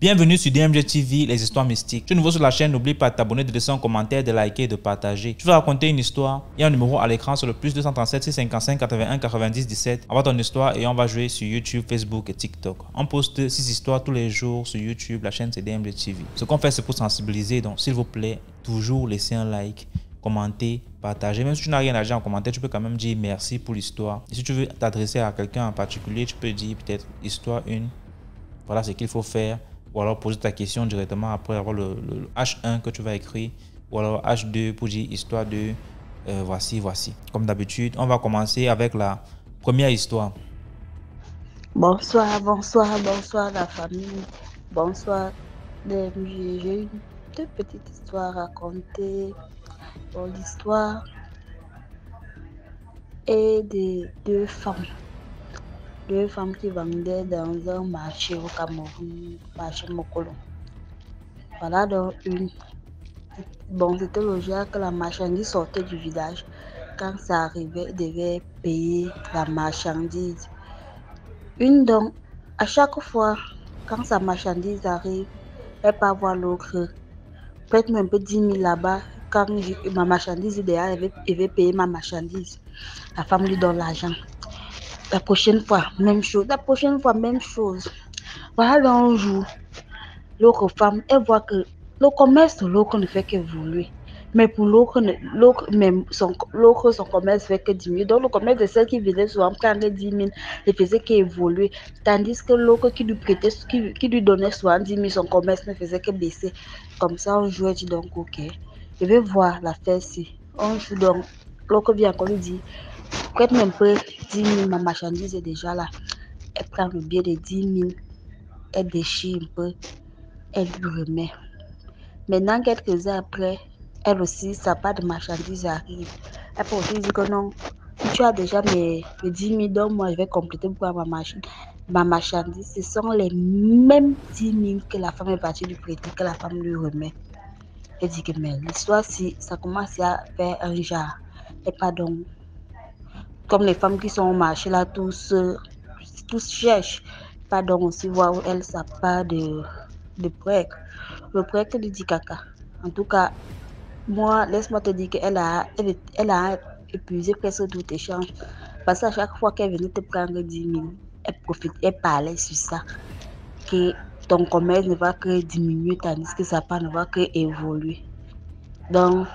Bienvenue sur DMG TV, les histoires mystiques. Si tu es nouveau sur la chaîne, n'oublie pas de t'abonner, de laisser un commentaire, de liker et de partager. Tu veux raconter une histoire? Il y a un numéro à l'écran sur le plus 237 655 81 90 17. Envoie ton histoire et on va jouer sur YouTube, Facebook et TikTok. On poste 6 histoires tous les jours sur YouTube, la chaîne c'est DMG TV. Ce qu'on fait c'est pour sensibiliser, donc s'il vous plaît, toujours laissez un like, commenter, partager. Même si tu n'as rien à dire en commentaire, tu peux quand même dire merci pour l'histoire. Et si tu veux t'adresser à quelqu'un en particulier, tu peux dire peut-être histoire 1. Voilà ce qu'il faut faire. Ou alors poser ta question directement après avoir le H1 que tu vas écrire. Ou alors H2 pour dire histoire 2. Voici. Comme d'habitude, on va commencer avec la première histoire. Bonsoir la famille. Bonsoir. J'ai deux petites histoires à raconter. Bon, l'histoire est de deux femmes. Deux femmes qui vendaient dans un marché au Cameroun, marché Mokolo. Voilà donc une. Bon, c'était le jour que la marchandise sortait du village. Quand ça arrivait, elle devait payer la marchandise. Une donc, à chaque fois, quand sa marchandise arrive, elle part voir l'autre. Prête-moi un peu 10 000 là-bas. Quand ma marchandise est derrière, elle veut payer ma marchandise. La femme lui donne l'argent. La prochaine fois, même chose. Voilà donc un jour, l'autre femme, elle voit que le commerce de l'autre ne fait qu'évoluer. Mais pour l'autre, son commerce fait que diminuer. Donc le commerce de celle qui venait souvent prendre 10 000 ne faisait qu'évoluer. Tandis que l'autre qui lui prêtait, qui lui donnait souvent 10 000, son commerce ne faisait que baisser. Comme ça, un jour, elle dit donc, ok, je vais voir l'affaire-ci. Un jour donc, l'autre vient encore lui dit, prête-moi un peu 10 000, ma marchandise est déjà là. Elle prend le billet de 10 000, elle déchire un peu, elle lui remet. Maintenant, quelques heures après, elle aussi, sa part de marchandise arrive. Elle peut aussi dire que non, tu as déjà mes 10 000, donc moi je vais compléter pour ma marchandise. Ce sont les mêmes 10 000 que la femme est partie lui prêter, que la femme lui remet. Elle dit que mais l'histoire, si ça commence à faire un genre. Et pardon, comme les femmes qui sont au marché là, tous cherchent. Pardon aussi voir où elle sa part de prêtre. Le prêtre lui dit caca. En tout cas, moi, laisse-moi te dire qu'elle a épuisé presque tout échange. Parce qu'à chaque fois qu'elle venait te prendre 10 000, elle parlait sur ça. Que ton commerce ne va que diminuer, tandis que sa part ne va que évoluer. Donc,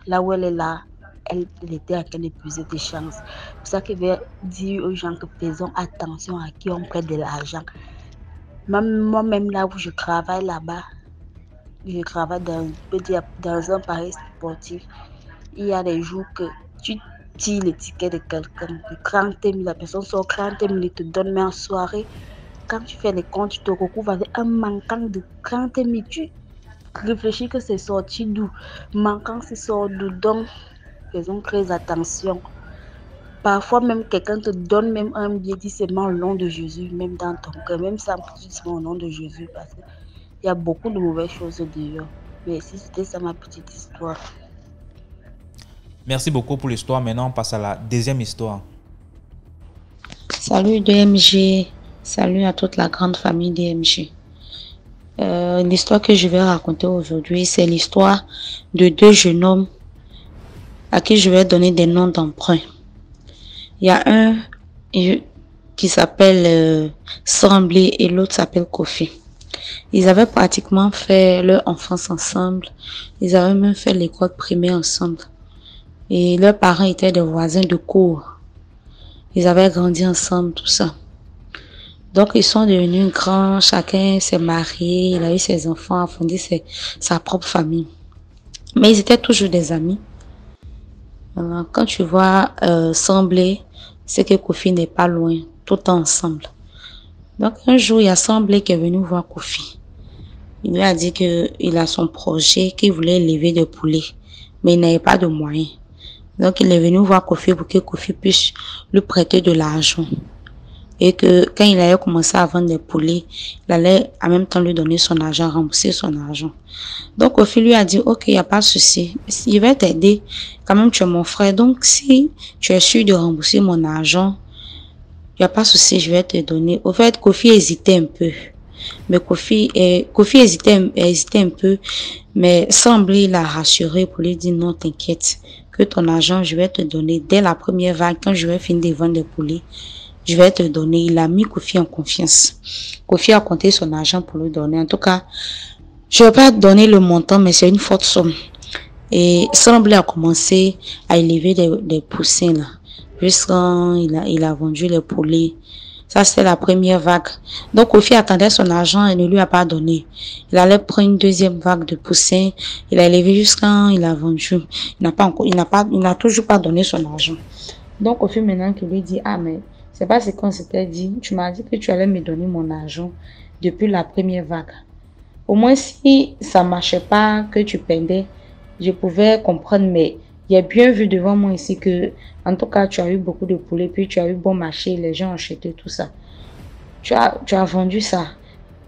là où elle est là, elle était en train d'épuiser tes chances. C'est pour ça qu'elle veut dire aux gens que faisons attention à qui on prête de l'argent. Moi-même, là où je travaille là-bas, je travaille dans un pari sportif. Il y a des jours que tu tires les tickets de quelqu'un de 30 000, la personne sort 30 000, il te donne, mais en soirée, quand tu fais les comptes, tu te recouvres avec un manquant de 30 000. Tu réfléchis que c'est sorti d'où? Manquant, c'est sorti d'où? Donc, faisons très attention. Parfois, même quelqu'un te donne même un billet, dit seulement le nom de Jésus, même dans ton cœur, même sans dire seulement au nom de Jésus, parce que il y a beaucoup de mauvaises choses dehors. Mais si c'était ça ma petite histoire. Merci beaucoup pour l'histoire. Maintenant, on passe à la deuxième histoire. Salut DMG, salut à toute la grande famille DMG. L'histoire que je vais raconter aujourd'hui, c'est l'histoire de deux jeunes hommes à qui je vais donner des noms d'emprunt. Il y a un qui s'appelle Semblé et l'autre s'appelle Kofi. Ils avaient pratiquement fait leur enfance ensemble. Ils avaient même fait l'école primaire ensemble. Et leurs parents étaient des voisins de cour. Ils avaient grandi ensemble, tout ça. Donc, ils sont devenus grands. Chacun s'est marié. Il a eu ses enfants, a fondé sa propre famille. Mais ils étaient toujours des amis. Alors, quand tu vois Semblé, c'est que Kofi n'est pas loin, tout le temps ensemble. Donc, un jour, il y a Semblé qui est venu voir Kofi. Il lui a dit qu'il a son projet, qu'il voulait élever des poulets, mais il n'avait pas de moyens. Donc, il est venu voir Kofi pour que Kofi puisse lui prêter de l'argent. Et que quand il allait commencer à vendre des poulets, il allait en même temps lui donner son argent, rembourser son argent. Donc, Kofi lui a dit, ok, il n'y a pas de souci. Il va t'aider. Quand même, tu es mon frère. Donc, si tu es sûr de rembourser mon argent, il n'y a pas de souci, je vais te donner. Au fait, Kofi hésitait un peu. Mais Kofi hésitait un peu, mais semblait la rassurer pour lui dire non, t'inquiète, que ton argent, je vais te donner dès la première vague, quand je vais finir de vendre des poulets, je vais te donner. Il a mis Kofi en confiance. Kofi a compté son argent pour lui donner. En tout cas, je ne vais pas donner le montant, mais c'est une forte somme. Et Semblé a commencé à élever des poussins là. Jusqu'à il a vendu les poulets. Ça, c'était la première vague. Donc, Kofi attendait son argent et ne lui a pas donné. Il allait prendre une deuxième vague de poussins. Il a élevé jusqu'à il a vendu. Il n'a toujours pas donné son argent. Donc, Kofi maintenant qui lui dit, ah, mais c'est pas ce qu'on s'était dit. Tu m'as dit que tu allais me donner mon argent depuis la première vague. Au moins, si ça marchait pas, que tu pendais, je pouvais comprendre, mais il y a bien vu devant moi ici que, en tout cas, tu as eu beaucoup de poulets, puis tu as eu bon marché, les gens ont acheté tout ça. Tu as vendu ça.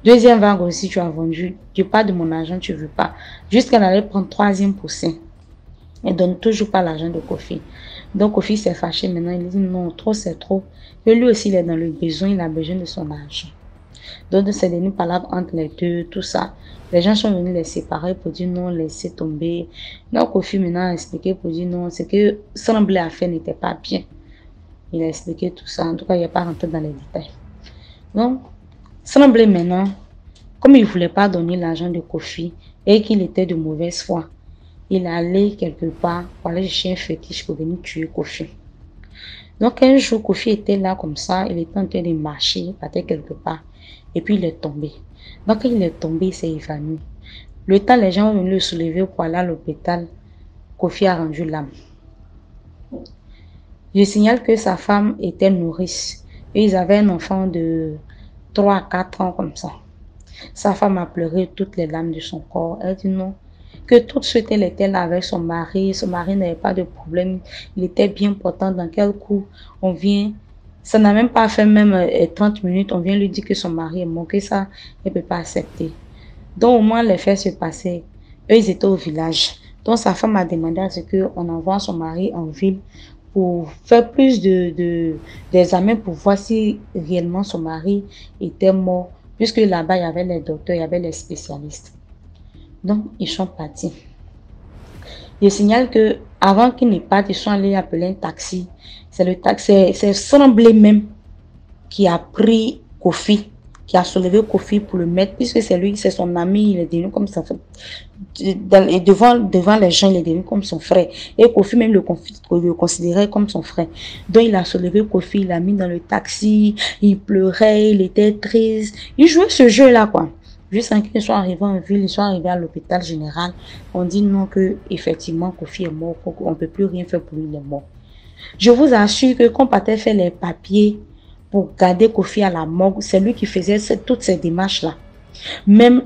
Deuxième vague aussi, tu as vendu. Tu parles de mon argent, tu veux pas. Jusqu'à aller prendre troisième poussin. Et donne toujours pas l'argent de Kofi. Donc, Kofi s'est fâché maintenant. Il dit non, trop c'est trop. Et lui aussi, il est dans le besoin, il a besoin de son argent. Donc, c'est devenu palabre entre les deux, tout ça. Les gens sont venus les séparer pour dire non, laisser tomber. Donc, Kofi maintenant a expliqué pour dire non, ce que Semblé a fait n'était pas bien. Il a expliqué tout ça. En tout cas, il n'est pas rentré dans les détails. Donc, Semblé maintenant, comme il ne voulait pas donner l'argent de Kofi et qu'il était de mauvaise foi, il allait quelque part pour aller chercher un fétiche pour venir tuer Kofi. Donc, un jour, Kofi était là comme ça, il était en train de marcher, il partait quelque part, et puis il est tombé. Donc, quand il est tombé, il s'est évanoui. Le temps, les gens ont venu le soulever pour aller à l'hôpital. Kofi a rendu l'âme. Je signale que sa femme était nourrice, et ils avaient un enfant de 3 à 4 ans comme ça. Sa femme a pleuré toutes les larmes de son corps. Elle dit non, que tout de suite elle était là avec son mari n'avait pas de problème, il était bien portant. Dans quel coup on vient, ça n'a même pas fait même 30 minutes, on vient lui dire que son mari est mort, que ça, elle ne peut pas accepter. Donc au moins les faits se passaient, eux ils étaient au village. Donc sa femme a demandé à ce qu'on envoie son mari en ville pour faire plus d'examens pour voir si réellement son mari était mort, puisque là-bas il y avait les docteurs, il y avait les spécialistes. Donc, ils sont partis. Je signale que avant qu'ils ne partent, ils sont allés appeler un taxi. C'est Semblé même qui a pris Kofi, qui a soulevé Kofi pour le mettre, puisque c'est lui, c'est son ami, il est devenu comme ça. Et devant les gens, il est devenu comme son frère. Et Kofi même le considérait comme son frère. Donc, il a soulevé Kofi, il l'a mis dans le taxi, il pleurait, il était triste. Il jouait ce jeu-là, quoi. Jusqu'à qu'ils soient arrivés en ville, ils sont arrivés à l'hôpital général. On dit non, que effectivement Kofi est mort, qu'on ne peut plus rien faire pour lui, il est mort. Je vous assure que quand Pathé fait les papiers pour garder Kofi à la morgue, c'est lui qui faisait toutes ces démarches-là. Même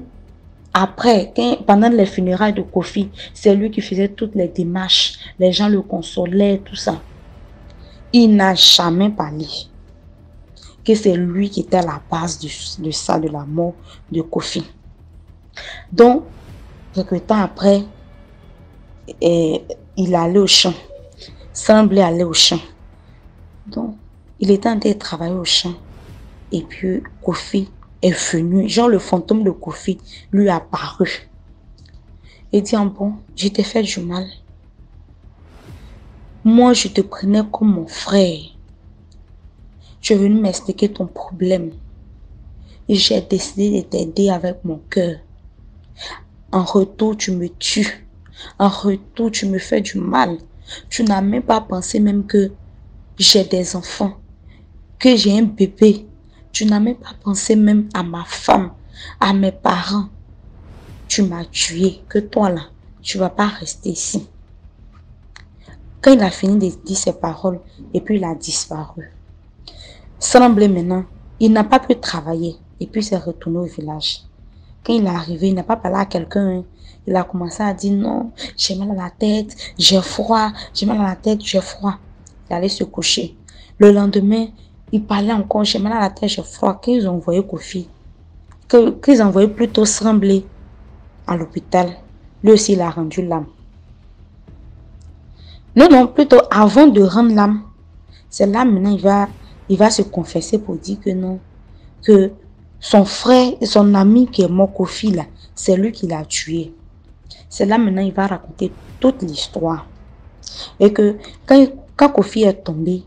après, pendant les funérailles de Kofi, c'est lui qui faisait toutes les démarches. Les gens le consolaient, tout ça. Il n'a jamais parlé que c'est lui qui était à la base de ça, de la mort de Kofi. Donc, quelques temps après, il allait au champ. Semblait aller au champ. Donc, il était en train de travailler au champ. Et puis, Kofi est venu. Genre, le fantôme de Kofi lui a apparu. Il dit, bon, je t'ai fait du mal. Moi, je te prenais comme mon frère. Tu es venu m'expliquer ton problème. Et j'ai décidé de t'aider avec mon cœur. En retour, tu me tues. En retour, tu me fais du mal. Tu n'as même pas pensé même que j'ai des enfants, que j'ai un bébé. Tu n'as même pas pensé même à ma femme, à mes parents. Tu m'as tué, que toi là, tu ne vas pas rester ici. Quand il a fini de dire ces paroles, et puis il a disparu. Semblé maintenant, il n'a pas pu travailler et puis s'est retourné au village. Quand il est arrivé, il n'a pas parlé à quelqu'un. Il a commencé à dire non, j'ai mal à la tête, j'ai froid, j'ai mal à la tête, j'ai froid. Il allait se coucher. Le lendemain, il parlait encore, j'ai mal à la tête, j'ai froid. Quand ils ont envoyé Kofi, qu'ils ont envoyé plutôt Semblé à l'hôpital, lui aussi il a rendu l'âme. Non, plutôt avant de rendre l'âme, c'est là maintenant il va se confesser pour dire que non, que son frère, son ami qui est mort, Kofi, là, c'est lui qui l'a tué. C'est là maintenant il va raconter toute l'histoire. Et que quand Kofi est tombé,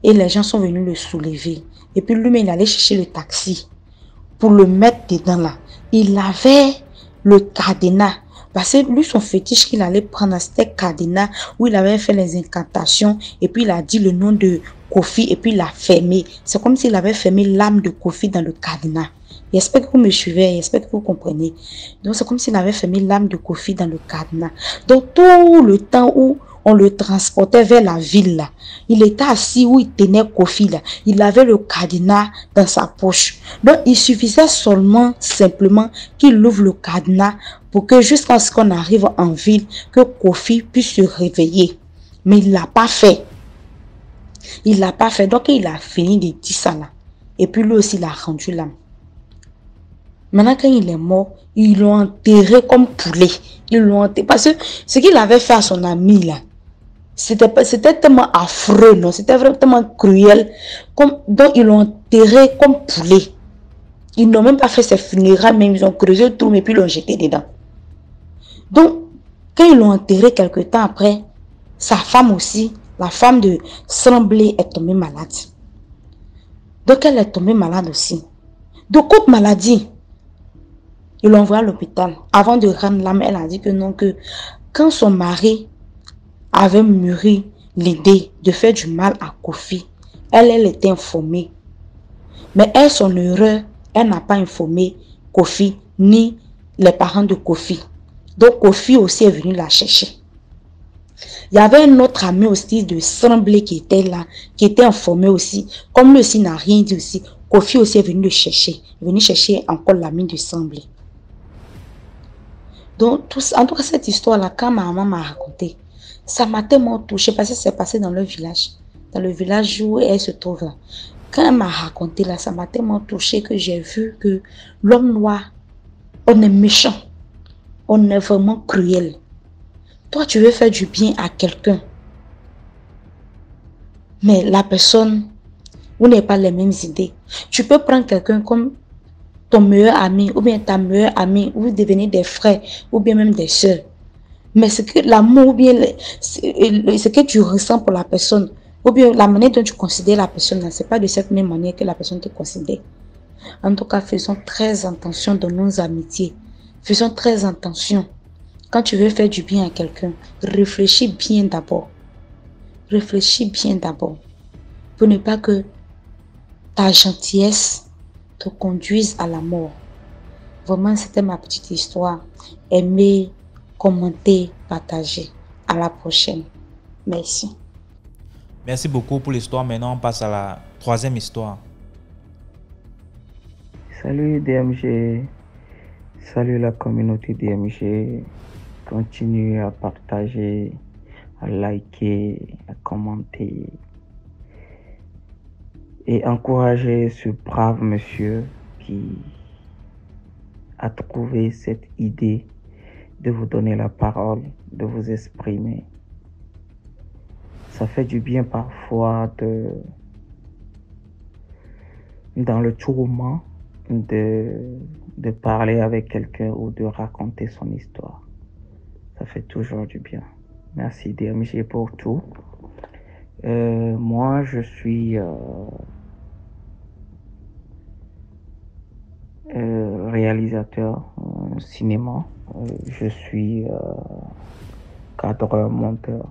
et les gens sont venus le soulever, et puis lui-même il allait chercher le taxi pour le mettre dedans là. Il avait le cadenas. Parce que lui, son fétiche qu'il allait prendre, c'était cadenas, où il avait fait les incantations, et puis il a dit le nom de Kofi, et puis il l'a fermé. C'est comme s'il avait fermé l'âme de Kofi dans le cadenas. J'espère que vous me suivez, j'espère que vous comprenez. Donc c'est comme s'il avait fermé l'âme de Kofi dans le cadenas. Donc tout le temps où on le transportait vers la ville là, il était assis où il tenait Kofi là, il avait le cadenas dans sa poche. Donc il suffisait seulement, simplement qu'il ouvre le cadenas pour que jusqu'à ce qu'on arrive en ville, que Kofi puisse se réveiller. Mais il l'a pas fait. Il l'a pas fait. Donc il a fini de dire ça là. Et puis lui aussi il a rendu l'âme. Maintenant, quand il est mort, ils l'ont enterré comme poulet. Ils l'ont enterré. Parce que ce qu'il avait fait à son ami, là, c'était tellement affreux, non? C'était vraiment cruel. Donc, ils l'ont enterré comme poulet. Ils n'ont même pas fait ses funérailles, mais ils ont creusé le trou et puis l'ont jeté dedans. Donc, quand ils l'ont enterré quelque temps après, sa femme aussi, la femme de Semblé, est tombée malade. Donc, elle est tombée malade aussi. De quoi maladie? Ils l'ont envoyé à l'hôpital. Avant de rendre l'âme, elle a dit que non, que quand son mari avait mûri l'idée de faire du mal à Kofi, elle était informée. Mais elle, son erreur, elle n'a pas informé Kofi, ni les parents de Kofi. Donc Kofi aussi est venu la chercher. Il y avait un autre ami aussi de Semblé qui était là, qui était informé aussi. Comme lui aussi n'a rien dit aussi, Kofi aussi est venu le chercher. Il est venu chercher encore l'ami de Semblé. Donc, en tout cas, cette histoire-là, quand ma maman m'a raconté, ça m'a tellement touchée parce que c'est passé dans le village où elle se trouve là. Quand elle m'a raconté là, ça m'a tellement touchée que j'ai vu que l'homme noir, on est méchant, on est vraiment cruel. Toi, tu veux faire du bien à quelqu'un, mais la personne, vous n'avez pas les mêmes idées. Tu peux prendre quelqu'un comme ton meilleur ami ou bien ta meilleure amie, vous devenez des frères ou bien même des soeurs. Mais ce que l'amour ou bien ce que tu ressens pour la personne ou bien la manière dont tu considères la personne, ce n'est pas de cette même manière que la personne te considère. En tout cas, faisons très attention dans nos amitiés. Faisons très attention. Quand tu veux faire du bien à quelqu'un, réfléchis bien d'abord. Réfléchis bien d'abord. Pour ne pas que ta gentillesse te conduise à la mort. Vraiment, c'était ma petite histoire. Aimez, commentez, partagez. À la prochaine. Merci. Merci beaucoup pour l'histoire. Maintenant, on passe à la troisième histoire. Salut DMG. Salut la communauté DMG. Continuez à partager, à liker, à commenter. Et encourager ce brave monsieur qui a trouvé cette idée de vous donner la parole, de vous exprimer. Ça fait du bien parfois dans le tourment de parler avec quelqu'un ou de raconter son histoire. Ça fait toujours du bien. Merci DMG pour tout. Moi, je suis réalisateur cinéma. Je suis cadreur, monteur.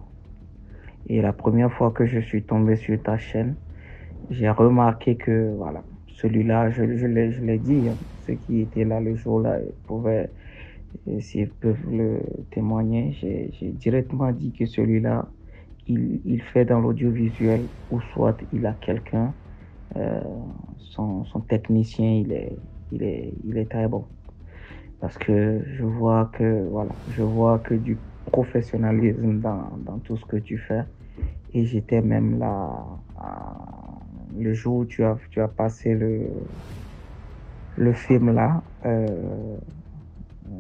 Et la première fois que je suis tombé sur ta chaîne, j'ai remarqué que, voilà, celui-là, je l'ai dit, hein, ceux qui étaient là le jour-là pouvaient, s'ils peuvent le témoigner, j'ai directement dit que celui-là, il fait dans l'audiovisuel, ou soit il a quelqu'un, son technicien, il est très bon. Parce que je vois que du professionnalisme dans tout ce que tu fais. Et j'étais même là le jour où tu as passé le film là.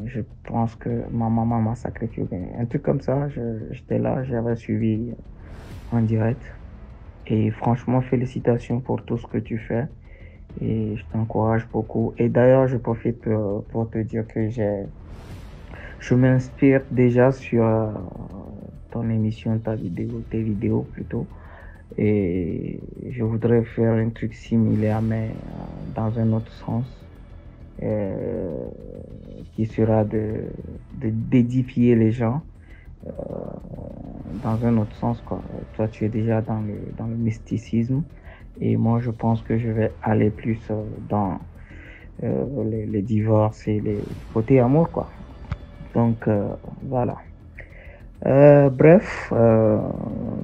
Je pense que ma maman m'a sacrifié. Un truc comme ça, j'étais là, j'avais suivi en direct. Et franchement, félicitations pour tout ce que tu fais. et je t'encourage beaucoup. Et d'ailleurs, je profite pour te dire que je m'inspire déjà sur ton émission, tes vidéos plutôt. Et je voudrais faire un truc similaire, mais dans un autre sens, qui sera d'édifier les gens dans un autre sens, quoi. Toi, tu es déjà dans le mysticisme, et moi, je pense que je vais aller plus dans les divorces et les côtés amour, quoi. Donc, voilà. Bref,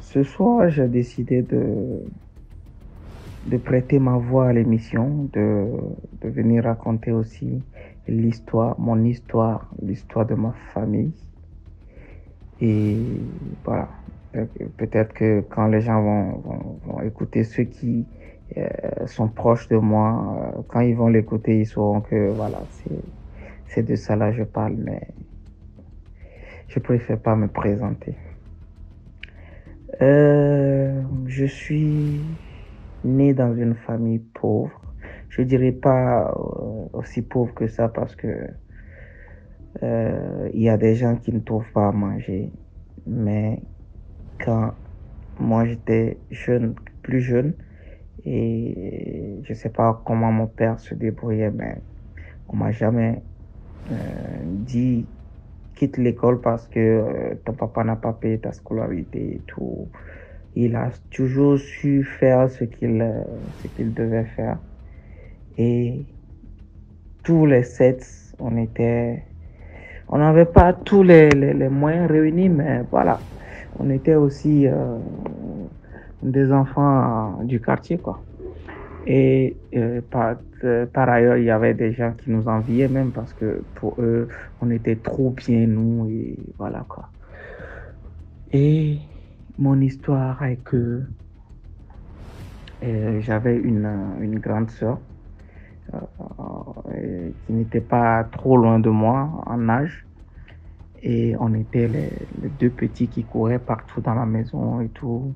ce soir, j'ai décidé de prêter ma voix à l'émission, de venir raconter aussi mon histoire, l'histoire de ma famille. Et voilà, peut-être que quand les gens vont écouter, ceux qui sont proches de moi, quand ils vont l'écouter, ils sauront que voilà, c'est de ça là je parle, mais je préfère pas me présenter. Je suis né dans une famille pauvre. Je dirais pas aussi pauvre que ça parce que il y a des gens qui ne trouvent pas à manger. Mais quand moi j'étais plus jeune, et je sais pas comment mon père se débrouillait, mais on m'a jamais dit quitte l'école parce que ton papa n'a pas payé ta scolarité et tout. Il a toujours su faire ce qu'il devait faire. Et tous les 7, on n'avait pas tous les moyens réunis, mais voilà, on était aussi des enfants du quartier, quoi. Et par ailleurs, il y avait des gens qui nous enviaient même parce que pour eux, on était trop bien, nous, et voilà, quoi. Et mon histoire est que j'avais une grande sœur qui n'était pas trop loin de moi en âge. Et on était les deux petits qui couraient partout dans la maison et tout.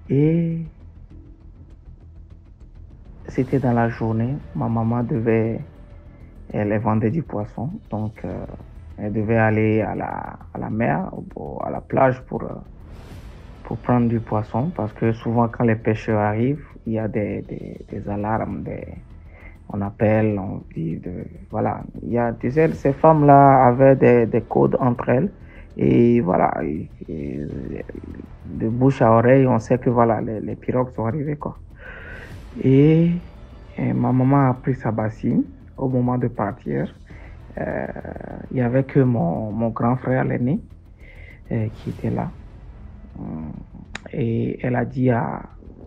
Et c'était dans la journée. Ma maman elle vendait du poisson. Donc, elle devait aller à la mer, à la plage pour prendre du poisson. Parce que souvent, quand les pêcheurs arrivent, il y a des alarmes, on appelle, on dit, voilà. Il y a, tu sais, ces femmes-là avaient des codes entre elles. Et voilà, et de bouche à oreille, on sait que voilà, les pirogues sont arrivées, quoi. Et ma maman a pris sa bassine au moment de partir. Il n'y avait que mon grand frère, l'aîné, qui était là. Et elle a dit à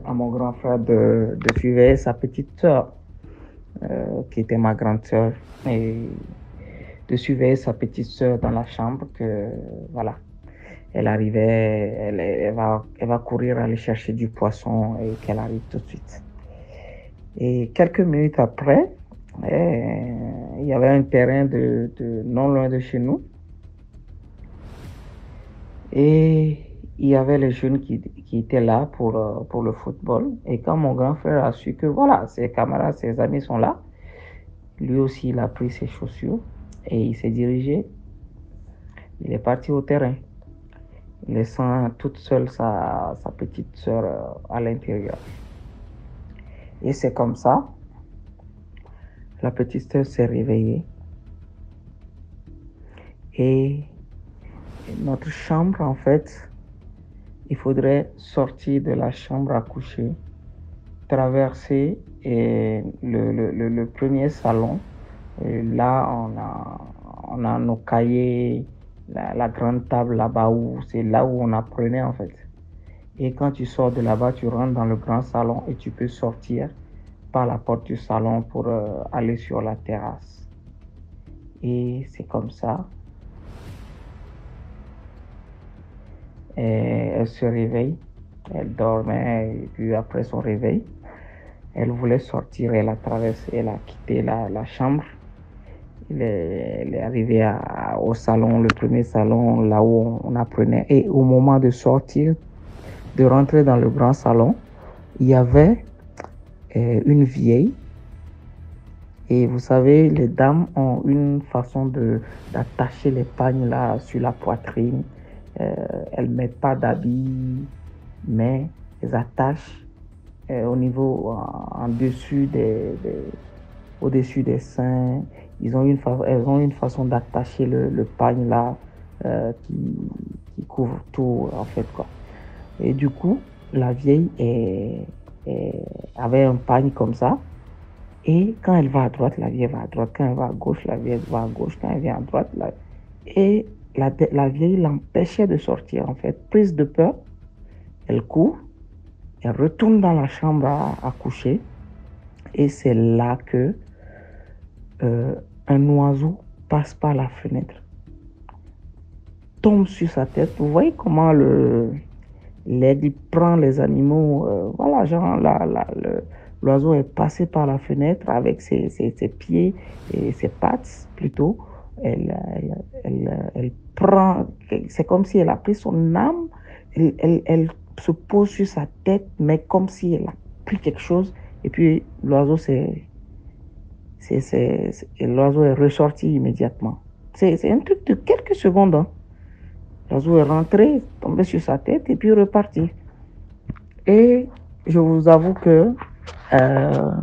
mon grand frère de suivre sa petite soeur, qui était ma grande soeur, et de surveiller sa petite soeur dans la chambre, que voilà, elle arrivait, elle va courir aller chercher du poisson et qu'elle arrive tout de suite. Et quelques minutes après, il y avait un terrain non loin de chez nous. Et il y avait les jeunes qui étaient là pour le football. Et quand mon grand frère a su que voilà, ses camarades, ses amis sont là, lui aussi il a pris ses chaussures et il s'est dirigé. Il est parti au terrain, laissant toute seule sa petite sœur à l'intérieur. Et c'est comme ça, la petite sœur s'est réveillée. Et notre chambre, en fait, il faudrait sortir de la chambre à coucher, traverser le premier salon. Et là, on a nos cahiers, la grande table là-bas, c'est là où on apprenait, en fait. Et quand tu sors de là-bas, tu rentres dans le grand salon et tu peux sortir par la porte du salon pour aller sur la terrasse. Et c'est comme ça. Et elle se réveille, elle dormait, et puis après son réveil, elle voulait sortir, elle a quitté la chambre. Elle est arrivée au salon, le premier salon, là où on apprenait. Et au moment de sortir, de rentrer dans le grand salon, il y avait une vieille. Et vous savez, les dames ont une façon d'attacher les pagnes là sur la poitrine. Elles ne mettent pas d'habits, mais elles attachent au niveau, au-dessus des seins. Elles ont une façon d'attacher le pagne là qui couvre tout en fait quoi. Et du coup, la vieille avait un pagne comme ça. Et quand elle va à droite, la vieille va à droite. Quand elle va à gauche, la vieille va à gauche. Quand elle vient à droite, et la vieille l'empêchait de sortir en fait. Prise de peur, elle court, elle retourne dans la chambre à coucher. Et c'est là que un oiseau passe par la fenêtre, tombe sur sa tête. Vous voyez comment l'aigle prend les animaux. Voilà, genre l'oiseau est passé par la fenêtre avec ses pieds et ses pattes plutôt. Elle prend, c'est comme si elle a pris son âme. Elle se pose sur sa tête, mais comme si elle a pris quelque chose. Et puis l'oiseau l'oiseau est ressorti immédiatement. C'est un truc de quelques secondes. Hein. L'oiseau est rentré, tombé sur sa tête et puis reparti. Et je vous avoue que à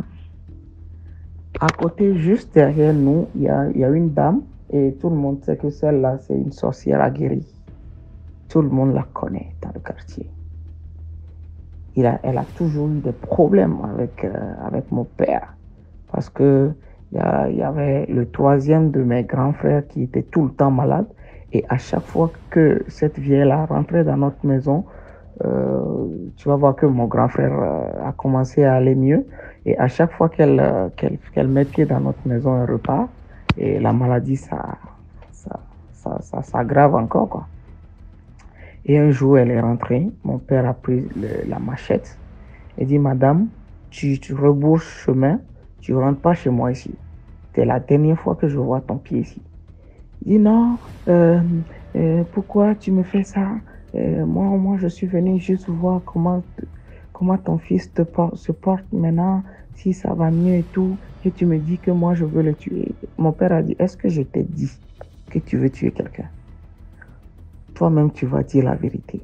côté, juste derrière nous, il y a une dame et tout le monde sait que celle-là, c'est une sorcière aguerrie. Tout le monde la connaît dans le quartier. Elle a toujours eu des problèmes avec mon père parce que il y avait le troisième de mes grands frères qui était tout le temps malade et à chaque fois que cette vieille-là rentrait dans notre maison, tu vas voir que mon grand frère a commencé à aller mieux et à chaque fois qu'elle met pied dans notre maison, elle repart et la maladie ça s'aggrave encore quoi. Et un jour elle est rentrée, mon père a pris la machette et dit madame, tu rebourses chemin, tu rentres pas chez moi ici. C'est la dernière fois que je vois ton pied ici. Il dit non, pourquoi tu me fais ça? Moi, je suis venu juste voir comment ton fils se porte maintenant, si ça va mieux et tout. Et tu me dis que moi, je veux le tuer. Mon père a dit, est-ce que je t'ai dit que tu veux tuer quelqu'un? Toi-même, tu vas dire la vérité.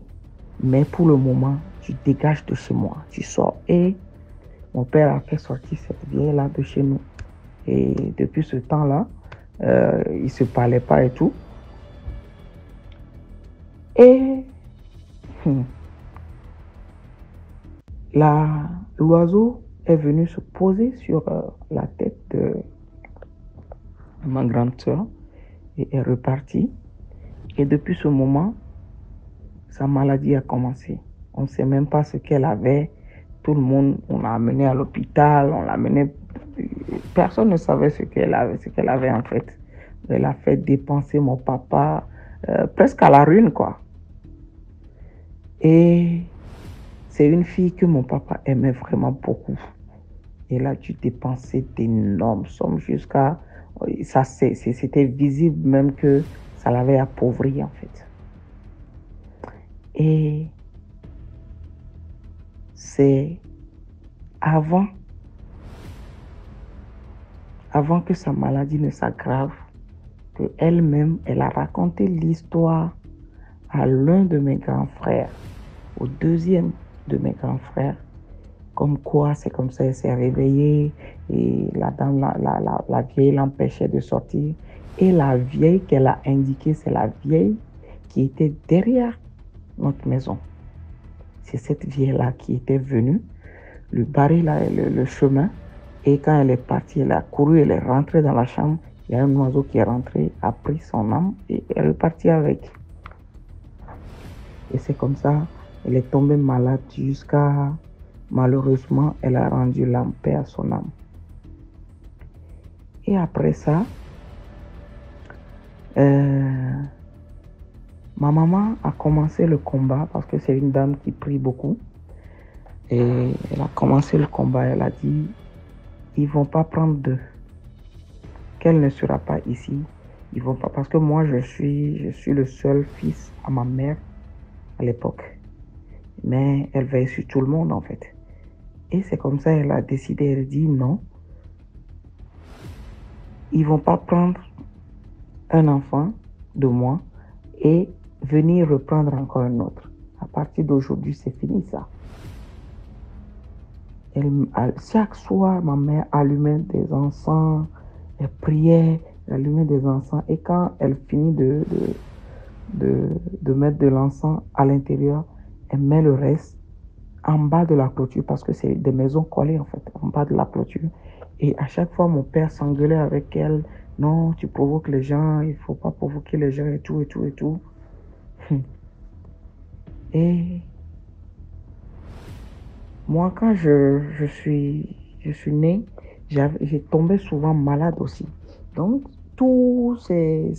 Mais pour le moment, tu dégages de chez moi. Tu sors. Et mon père a fait sortir cette vieille-là de chez nous. Et depuis ce temps-là, ils ne se parlaient pas et tout. Et l'oiseau est venu se poser sur la tête de ma grande sœur et est reparti. Et depuis ce moment, sa maladie a commencé. On ne sait même pas ce qu'elle avait. Tout le monde, on l'a amenée à l'hôpital, on l'a amenée. Personne ne savait ce qu'elle avait en fait. Elle a fait dépenser mon papa presque à la ruine quoi. Et c'est une fille que mon papa aimait vraiment beaucoup. Elle a dû dépenser d'énormes sommes jusqu'à... C'était visible même que ça l'avait appauvri en fait. Et c'est avant que sa maladie ne s'aggrave, qu'elle-même, elle a raconté l'histoire à l'un de mes grands frères, au deuxième de mes grands frères, comme quoi c'est comme ça, elle s'est réveillée et la dame, la vieille l'empêchait de sortir. Et la vieille qu'elle a indiquée, c'est la vieille qui était derrière notre maison. C'est cette vieille-là qui était venue lui barrer le chemin. Et quand elle est partie, elle a couru, elle est rentrée dans la chambre. Il y a un oiseau qui est rentré, a pris son âme et elle est repartie avec. Et c'est comme ça, elle est tombée malade jusqu'à... Malheureusement, elle a rendu l'âme, paix à son âme. Et après ça, ma maman a commencé le combat parce que c'est une dame qui prie beaucoup. Et elle a commencé le combat. Elle a dit, ils ne vont pas prendre d'eux. Qu'elle ne sera pas ici. Ils vont pas, parce que moi, je suis le seul fils à ma mère à l'époque. Mais elle veille sur tout le monde en fait. Et c'est comme ça qu'elle a décidé, elle dit non, ils vont pas prendre un enfant de moi et venir reprendre encore un autre. À partir d'aujourd'hui, c'est fini ça. Chaque soir, ma mère allumait des encens, elle priait, elle allumait des encens. Et quand elle finit de mettre de l'encens à l'intérieur, elle met le reste en bas de la clôture parce que c'est des maisons collées en fait, en bas de la clôture. Et à chaque fois, mon père s'engueulait avec elle. Non, tu provoques les gens, il ne faut pas provoquer les gens et tout, et tout, et tout. Et moi, quand je suis né, j'ai tombé souvent malade aussi. Donc, tous ces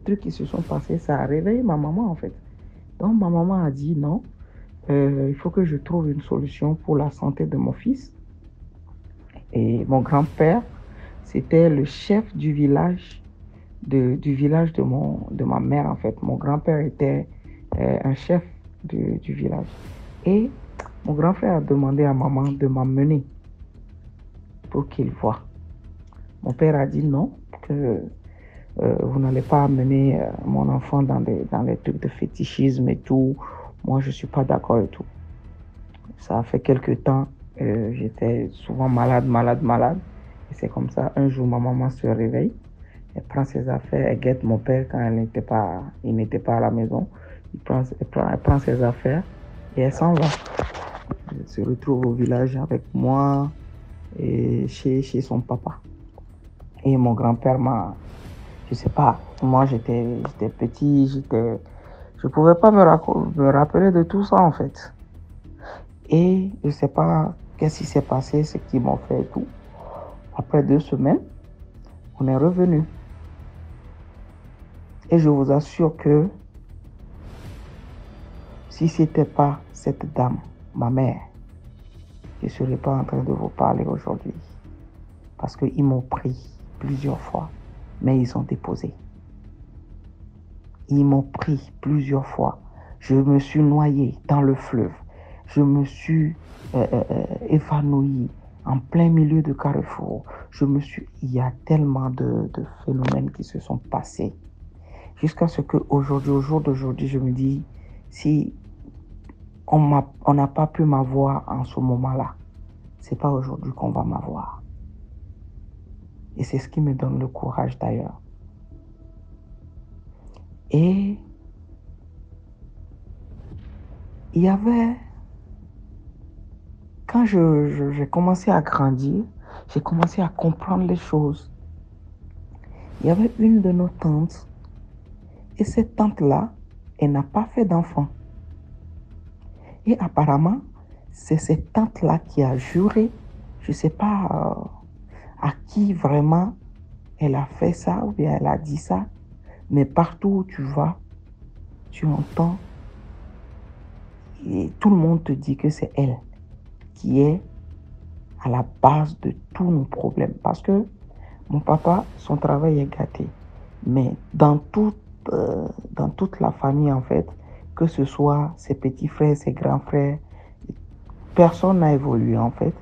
trucs qui se sont passés, ça a réveillé ma maman en fait. Donc, ma maman a dit non, il faut que je trouve une solution pour la santé de mon fils. Et mon grand-père, c'était le chef du village, du village de ma mère en fait. Mon grand-père était un chef du village. Et mon grand frère a demandé à maman de m'emmener pour qu'il voie. Mon père a dit non, que vous n'allez pas amener mon enfant dans les trucs de fétichisme et tout. Moi, je ne suis pas d'accord et tout. Ça a fait quelques temps, j'étais souvent malade. Et c'est comme ça, un jour, ma maman se réveille, elle prend ses affaires, elle guette mon père quand il n'était pas à la maison. Elle prend ses affaires et elle s'en va. Elle se retrouve au village avec moi et chez son papa. Et mon grand-père je sais pas, moi j'étais petit, je pouvais pas me rappeler de tout ça en fait. Et je sais pas qu'est-ce qui s'est passé, ce qu'ils m'ont fait et tout. Après 2 semaines, on est revenu. Et je vous assure que si c'était pas cette dame, ma mère, je ne serais pas en train de vous parler aujourd'hui. Parce qu'ils m'ont pris plusieurs fois, mais ils ont déposé. Ils m'ont pris plusieurs fois. Je me suis noyé dans le fleuve. Je me suis évanoui en plein milieu de Carrefour. Il y a tellement de phénomènes qui se sont passés. Jusqu'à ce qu'aujourd'hui, au jour d'aujourd'hui, je me dis, si on n'a pas pu m'avoir en ce moment-là, c'est pas aujourd'hui qu'on va m'avoir. Et c'est ce qui me donne le courage d'ailleurs. Et il y avait, quand j'ai commencé à grandir, j'ai commencé à comprendre les choses. Il y avait une de nos tantes, et cette tante-là, elle n'a pas fait d'enfant. Et apparemment, c'est cette tante-là qui a juré, je ne sais pas à qui vraiment elle a fait ça ou bien elle a dit ça, mais partout où tu vas, tu entends et tout le monde te dit que c'est elle qui est à la base de tous nos problèmes. Parce que mon papa, son travail est gâté. Mais dans toute la famille, en fait, que ce soit ses petits frères, ses grands frères, personne n'a évolué, en fait.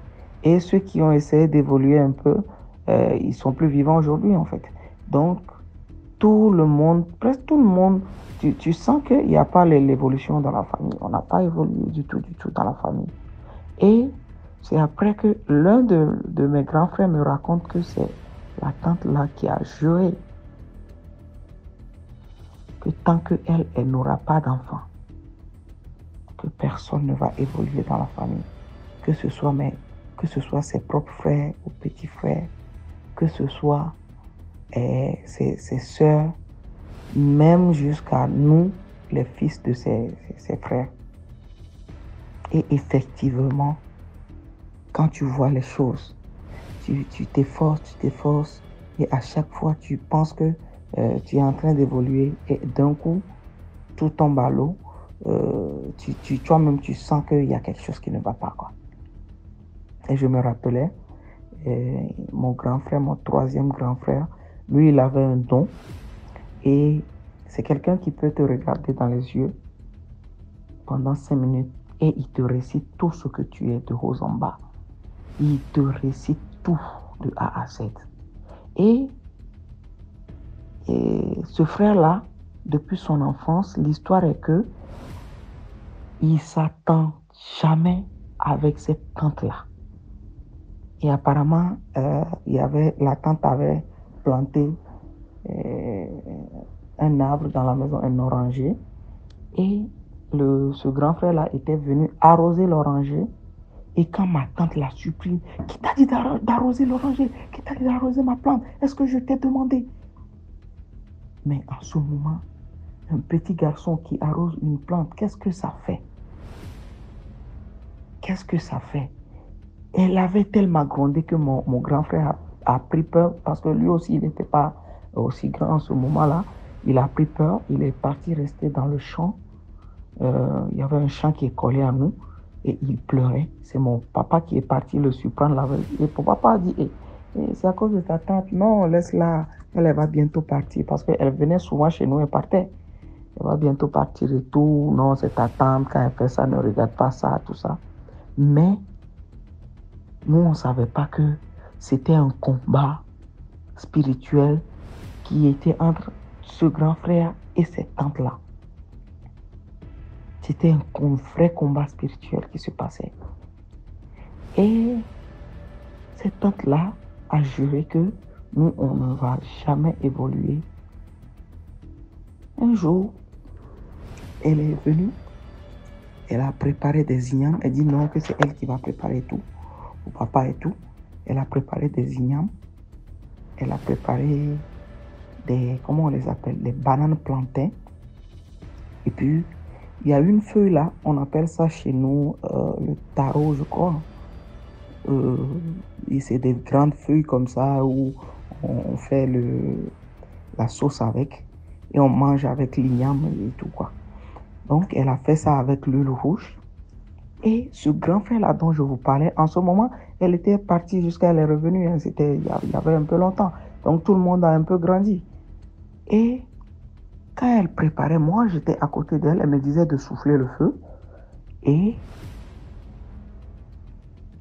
Et ceux qui ont essayé d'évoluer un peu, ils sont plus vivants aujourd'hui, en fait. Donc, tout le monde, presque tout le monde, tu sens qu'il n'y a pas l'évolution dans la famille. On n'a pas évolué du tout dans la famille. Et c'est après que l'un de mes grands frères me raconte que c'est la tante là qui a juré que tant qu'elle n'aura pas d'enfant, que personne ne va évoluer dans la famille. Que ce soit ses propres frères ou petits frères, que ce soit ses sœurs, même jusqu'à nous, les fils de ses frères. Et effectivement, quand tu vois les choses, tu t'efforces, et à chaque fois, tu penses que tu es en train d'évoluer, et d'un coup, tout tombe à l'eau. Toi-même, tu sens qu'il y a quelque chose qui ne va pas, quoi. Et je me rappelais, mon grand frère, mon troisième grand frère, lui, il avait un don. Et c'est quelqu'un qui peut te regarder dans les yeux pendant 5 minutes et il te récite tout ce que tu es de haut en bas. il te récite tout de A à Z. Et ce frère-là, depuis son enfance, l'histoire est que il s'attend jamais avec cette tante-là. Et apparemment, la tante avait planté un arbre dans la maison, un oranger. Et ce grand frère-là était venu arroser l'oranger. Et quand ma tante l'a surpris, qui t'a dit d'arroser l'oranger? Qui t'a dit d'arroser ma plante? Est-ce que je t'ai demandé? Mais en ce moment, un petit garçon qui arrose une plante, qu'est-ce que ça fait? Qu'est-ce que ça fait? Elle avait tellement grondé que mon grand frère a pris peur, parce que lui aussi, il n'était pas aussi grand en ce moment-là. Il a pris peur, il est parti rester dans le champ. Il y avait un champ qui est collé à nous et il pleurait. C'est mon papa qui est parti le surprendre là. Et mon papa a dit, c'est à cause de ta tante. Non, laisse-la, elle va bientôt partir, parce qu'elle venait souvent chez nous et partait. Elle va bientôt partir et tout. Non, c'est ta tante, quand elle fait ça, ne regarde pas ça, tout ça. Mais nous, on ne savait pas que c'était un combat spirituel qui était entre ce grand frère et cette tante-là. C'était un vrai combat spirituel qui se passait. Et cette tante-là a juré que nous, on ne va jamais évoluer. Un jour, elle est venue, elle a préparé des ignames. Elle dit non, que c'est elle qui va préparer tout, au papa et tout. Elle a préparé des ignames. Elle a préparé comment on les appelle, des bananes plantains. Et puis, il y a une feuille là, on appelle ça chez nous le taro, je crois. Et c'est des grandes feuilles comme ça où on fait la sauce avec et on mange avec l'igname et tout quoi. Donc, elle a fait ça avec l'huile rouge. Et ce grand frère là dont je vous parlais, en ce moment, elle était partie jusqu'à elle est revenue. Hein, il y avait un peu longtemps. Donc, tout le monde a un peu grandi. Et quand elle préparait, moi, j'étais à côté d'elle. Elle me disait de souffler le feu. Et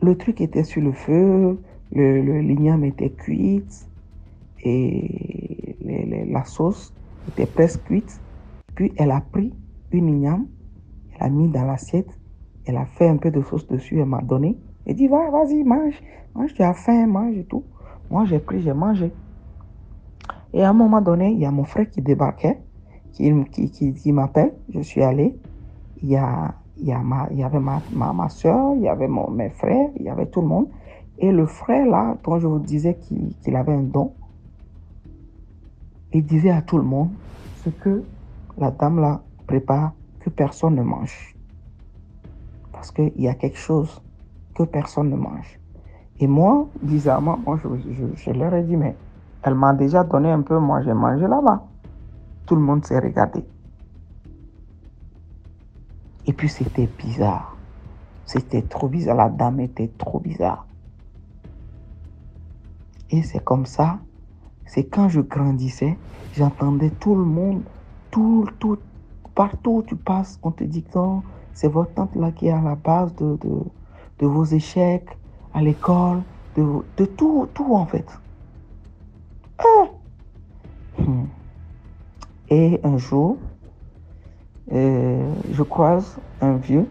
le truc était sur le feu. L'igname était cuite. Et la sauce était presque cuite. Puis, elle a pris une igname. Elle a mis dans l'assiette. Elle a fait un peu de sauce dessus. Elle m'a donné. Elle dit, vas-y, mange. Mange, tu as faim, mange et tout. Moi, j'ai pris, j'ai mangé. Et à un moment donné, il y a mon frère qui débarquait, qui m'appelle. Je suis allé. Il y avait ma soeur, il y avait mes frères, il y avait tout le monde. Et le frère là, dont je vous disais qu'il avait un don, il disait à tout le monde ce que la dame là prépare, que personne ne mange. Parce qu'il y a quelque chose que personne ne mange. Et moi, bizarrement, je leur ai dit, mais elle m'a déjà donné un peu, moi j'ai mangé là-bas. Tout le monde s'est regardé. Et puis c'était bizarre. C'était trop bizarre. La dame était trop bizarre. Et c'est comme ça. C'est quand je grandissais, j'entendais tout le monde, partout où tu passes, on te dit que non, c'est votre tante là qui est à la base de vos échecs à l'école, de tout en fait. Et un jour, je croise un vieux,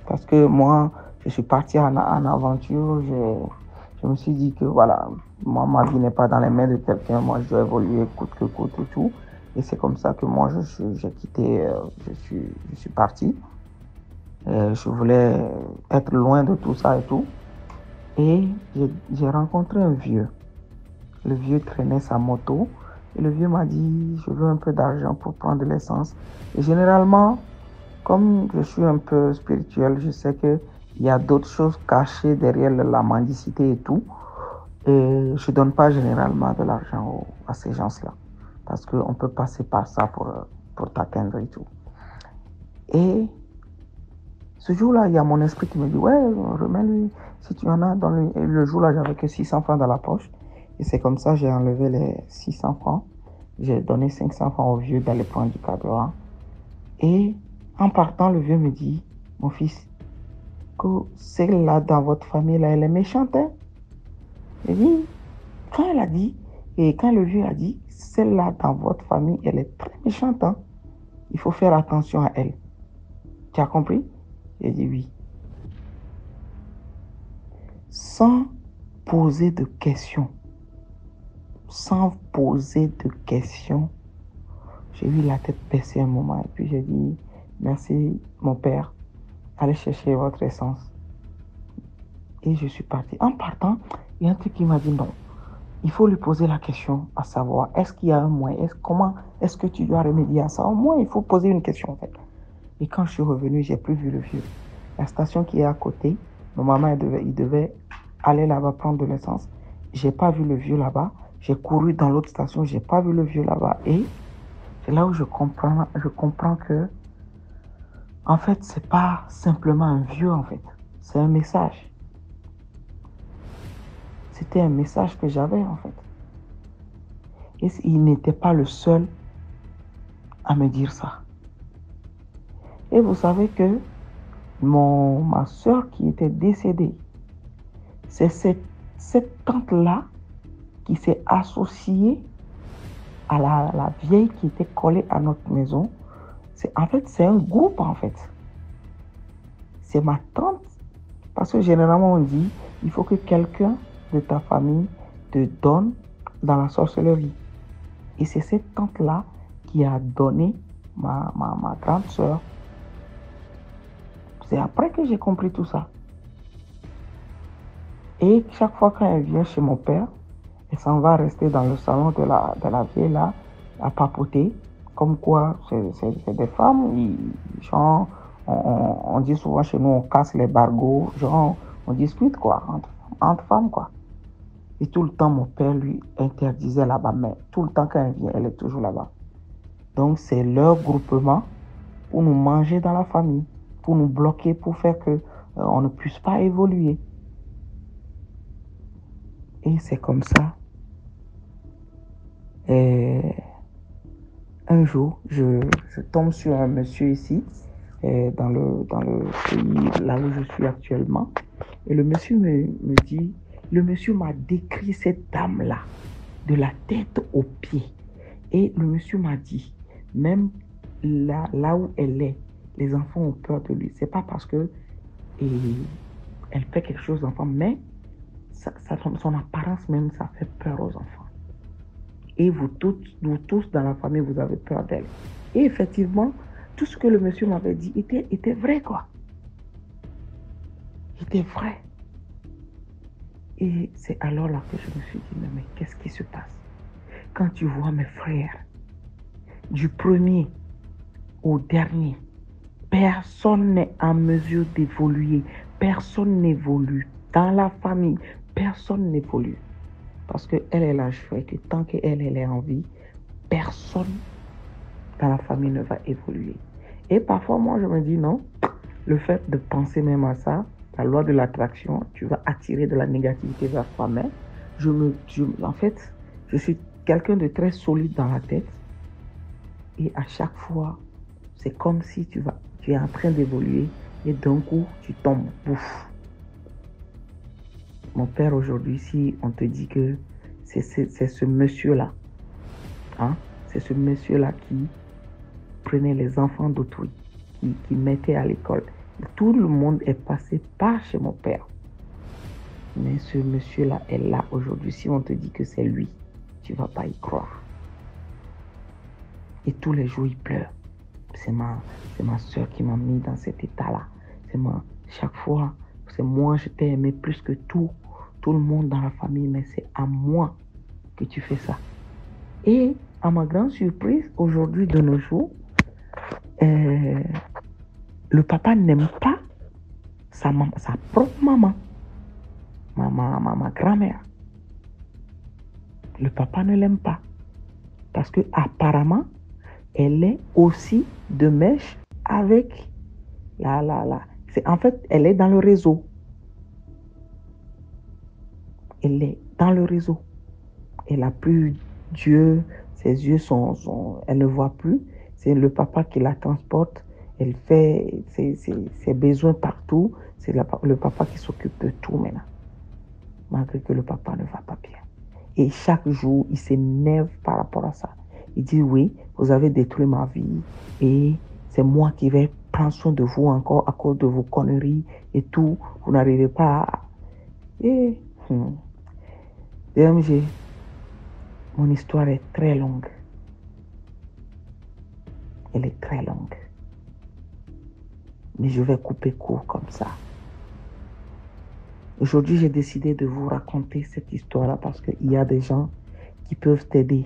parce que moi, je suis parti en aventure, je me suis dit que voilà, moi, ma vie n'est pas dans les mains de quelqu'un, moi, je dois évoluer coûte que coûte et tout. Et c'est comme ça que moi, j'ai quitté, je suis parti. Je voulais être loin de tout ça et tout. Et j'ai rencontré un vieux. Le vieux traînait sa moto. Et le vieux m'a dit, je veux un peu d'argent pour prendre de l'essence. Et généralement, comme je suis un peu spirituel, je sais qu'il y a d'autres choses cachées derrière la mendicité et tout. Et je ne donne pas généralement de l'argent à ces gens-là. Parce qu'on peut passer par ça pour t'atteindre et tout. Et ce jour-là, il y a mon esprit qui me dit, ouais, remets-lui si tu en as. Et le jour-là, j'avais que 600 francs dans la poche. Et c'est comme ça, j'ai enlevé les 600 francs. J'ai donné 500 francs au vieux d'aller prendre du carburant. Et en partant, le vieux me dit, mon fils, que celle-là dans votre famille, là, elle est méchante. Hein? Et oui, quand elle a dit, et quand le vieux a dit, celle-là dans votre famille, elle est très méchante. Hein? Il faut faire attention à elle. Tu as compris? J'ai dit oui. Sans poser de questions. Sans poser de questions. J'ai eu la tête baissée un moment. Et puis j'ai dit, merci mon père. Allez chercher votre essence. Et je suis parti. En partant, il y a un truc qui m'a dit non. Il faut lui poser la question à savoir, est-ce qu'il y a un moyen? Comment est-ce que tu dois remédier à ça? Au moins, il faut poser une question en fait. Et quand je suis revenu, j'ai plus vu le vieux. La station qui est à côté, normalement, il devait aller là-bas prendre de l'essence. J'ai pas vu le vieux là-bas. J'ai couru dans l'autre station, j'ai pas vu le vieux là-bas. Et c'est là où je comprends que, en fait, c'est pas simplement un vieux, en fait. C'est un message. C'était un message que j'avais, en fait. Et il n'était pas le seul à me dire ça. Et vous savez que ma soeur qui était décédée, c'est cette tante-là qui s'est associée à la vieille qui était collée à notre maison. En fait, c'est un groupe, en fait. C'est ma tante. Parce que généralement, on dit, il faut que quelqu'un de ta famille te donne dans la sorcellerie. Et c'est cette tante-là qui a donné ma grande soeur. C'est après que j'ai compris tout ça. Et chaque fois qu'elle vient chez mon père, elle s'en va rester dans le salon de la vieille là, à papoter. Comme quoi, c'est des femmes, genre, on dit souvent chez nous, on casse les bargots, genre, on discute quoi, entre femmes quoi. Et tout le temps, mon père lui interdisait là-bas, mais tout le temps quand elle vient, elle est toujours là-bas. Donc, c'est leur groupement pour nous manger dans la famille, pour nous bloquer, pour faire que on ne puisse pas évoluer. Et c'est comme ça. Et un jour, je tombe sur un monsieur ici, dans le pays là où je suis actuellement. Et le monsieur me dit, le monsieur m'a décrit cette dame-là, de la tête aux pieds. Et le monsieur m'a dit, même là où elle est, les enfants ont peur de lui. C'est pas parce que elle fait quelque chose d'enfant, mais son apparence même, ça fait peur aux enfants. Et vous tous dans la famille, vous avez peur d'elle. Et effectivement, tout ce que le monsieur m'avait dit était vrai, quoi. Était vrai. Et c'est alors là que je me suis dit, mais qu'est-ce qui se passe? Quand tu vois mes frères, du premier au dernier, personne n'est en mesure d'évoluer. Personne n'évolue. Dans la famille, personne n'évolue. Parce qu'elle est là, je sais que tant qu'elle est en vie, personne dans la famille ne va évoluer. Et parfois, moi, je me dis non, le fait de penser même à ça, la loi de l'attraction, tu vas attirer de la négativité vers toi-même. En fait, je suis quelqu'un de très solide dans la tête. Et à chaque fois, c'est comme si tu es en train d'évoluer et d'un coup, tu tombes. Bouf. Mon père, aujourd'hui, si on te dit que c'est ce monsieur-là, hein, c'est ce monsieur-là qui prenait les enfants d'autrui, qui mettait à l'école. Tout le monde est passé par chez mon père. Mais ce monsieur-là est là aujourd'hui. Si on te dit que c'est lui, tu ne vas pas y croire. Et tous les jours, il pleure. C'est ma soeur qui m'a mis dans cet état-là. Chaque fois, c'est moi, je t'ai aimé plus que tout le monde dans la famille, mais c'est à moi que tu fais ça. Et à ma grande surprise, aujourd'hui, de nos jours, le papa n'aime pas sa propre maman, ma grand-mère. Le papa ne l'aime pas. Parce que apparemment, elle est aussi de mèche avec en fait, elle est dans le réseau. Elle est dans le réseau. Elle n'a plus Dieu. Ses yeux elle ne voit plus. C'est le papa qui la transporte. Elle fait ses besoins partout. C'est le papa qui s'occupe de tout maintenant. Malgré que le papa ne va pas bien. Et chaque jour, il s'énerve par rapport à ça. Il dit, oui, vous avez détruit ma vie et c'est moi qui vais prendre soin de vous encore à cause de vos conneries et tout. Vous n'arrivez pas à... Et... DMG, mon histoire est très longue. Elle est très longue. Mais je vais couper court comme ça. Aujourd'hui, j'ai décidé de vous raconter cette histoire-là parce qu'il y a des gens qui peuvent t'aider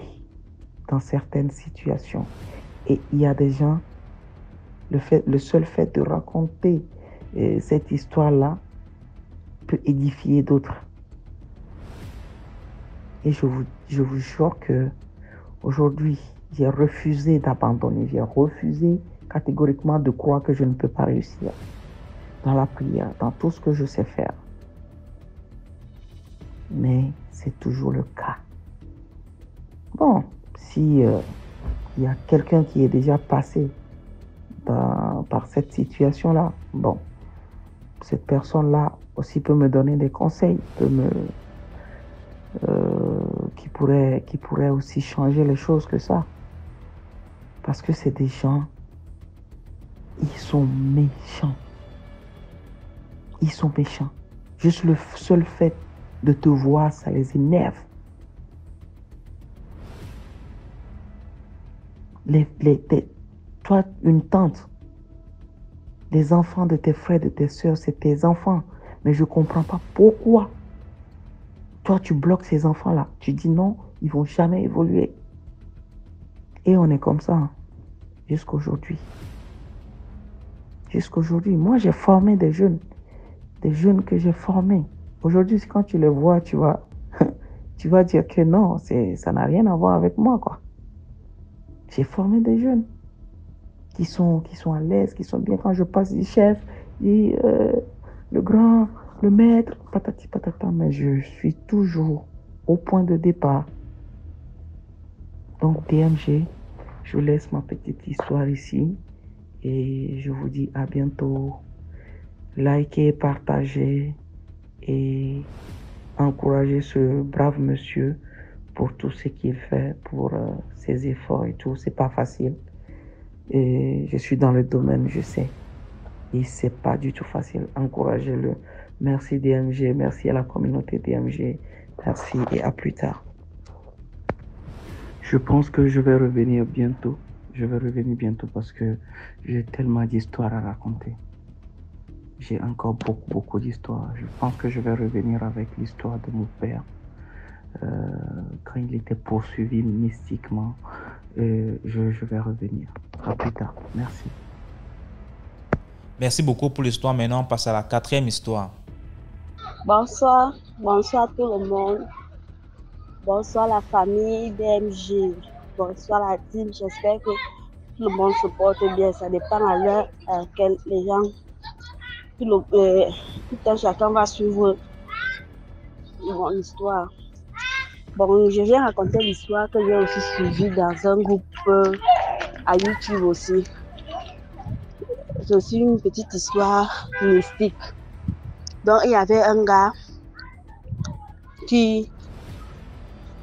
dans certaines situations. Et il y a des gens, le seul fait de raconter cette histoire-là peut édifier d'autres. Et je vous jure que aujourd'hui, j'ai refusé d'abandonner. J'ai refusé catégoriquement de croire que je ne peux pas réussir dans la prière, dans tout ce que je sais faire. Mais c'est toujours le cas. Bon, si il y a quelqu'un qui est déjà passé par cette situation-là, bon, cette personne-là aussi peut me donner des conseils, qui pourrait aussi changer les choses que ça. Parce que c'est des gens, ils sont méchants. Ils sont méchants. Juste le seul fait de te voir, ça les énerve. Toi, une tante, les enfants de tes frères, de tes soeurs, c'est tes enfants. Mais je ne comprends pas pourquoi. Toi, tu bloques ces enfants-là. Tu dis non, ils ne vont jamais évoluer. Et on est comme ça, hein, jusqu'aujourd'hui. Jusqu'aujourd'hui. Moi, j'ai formé des jeunes que j'ai formés. Aujourd'hui, quand tu les vois, tu vas dire que non, ça n'a rien à voir avec moi, quoi. J'ai formé des jeunes qui sont à l'aise, qui sont bien. Quand je passe, du chef, le grand, le maître, patati patata, mais je suis toujours au point de départ. Donc, DMG, je vous laisse ma petite histoire ici et je vous dis à bientôt. Likez, partagez et encouragez ce brave monsieur pour tout ce qu'il fait, pour ses efforts et tout. C'est pas facile. Et je suis dans le domaine, je sais. Et c'est pas du tout facile. Encouragez-le. Merci DMG, merci à la communauté DMG. Merci et à plus tard. Je pense que je vais revenir bientôt. Je vais revenir bientôt parce que j'ai tellement d'histoires à raconter. J'ai encore beaucoup d'histoires. Je pense que je vais revenir avec l'histoire de mon père. Quand il était poursuivi mystiquement, je vais revenir. À plus tard. Merci. Merci beaucoup pour l'histoire. Maintenant, on passe à la 4e histoire. Bonsoir tout le monde. Bonsoir la famille DMG. Bonsoir la team. J'espère que tout le monde se porte bien. Ça dépend à l'heure à laquelle les gens, tout un chacun va suivre mon histoire. Bon, je viens raconter l'histoire que j'ai aussi suivie dans un groupe à YouTube aussi. C'est aussi une petite histoire mystique. Donc, il y avait un gars qui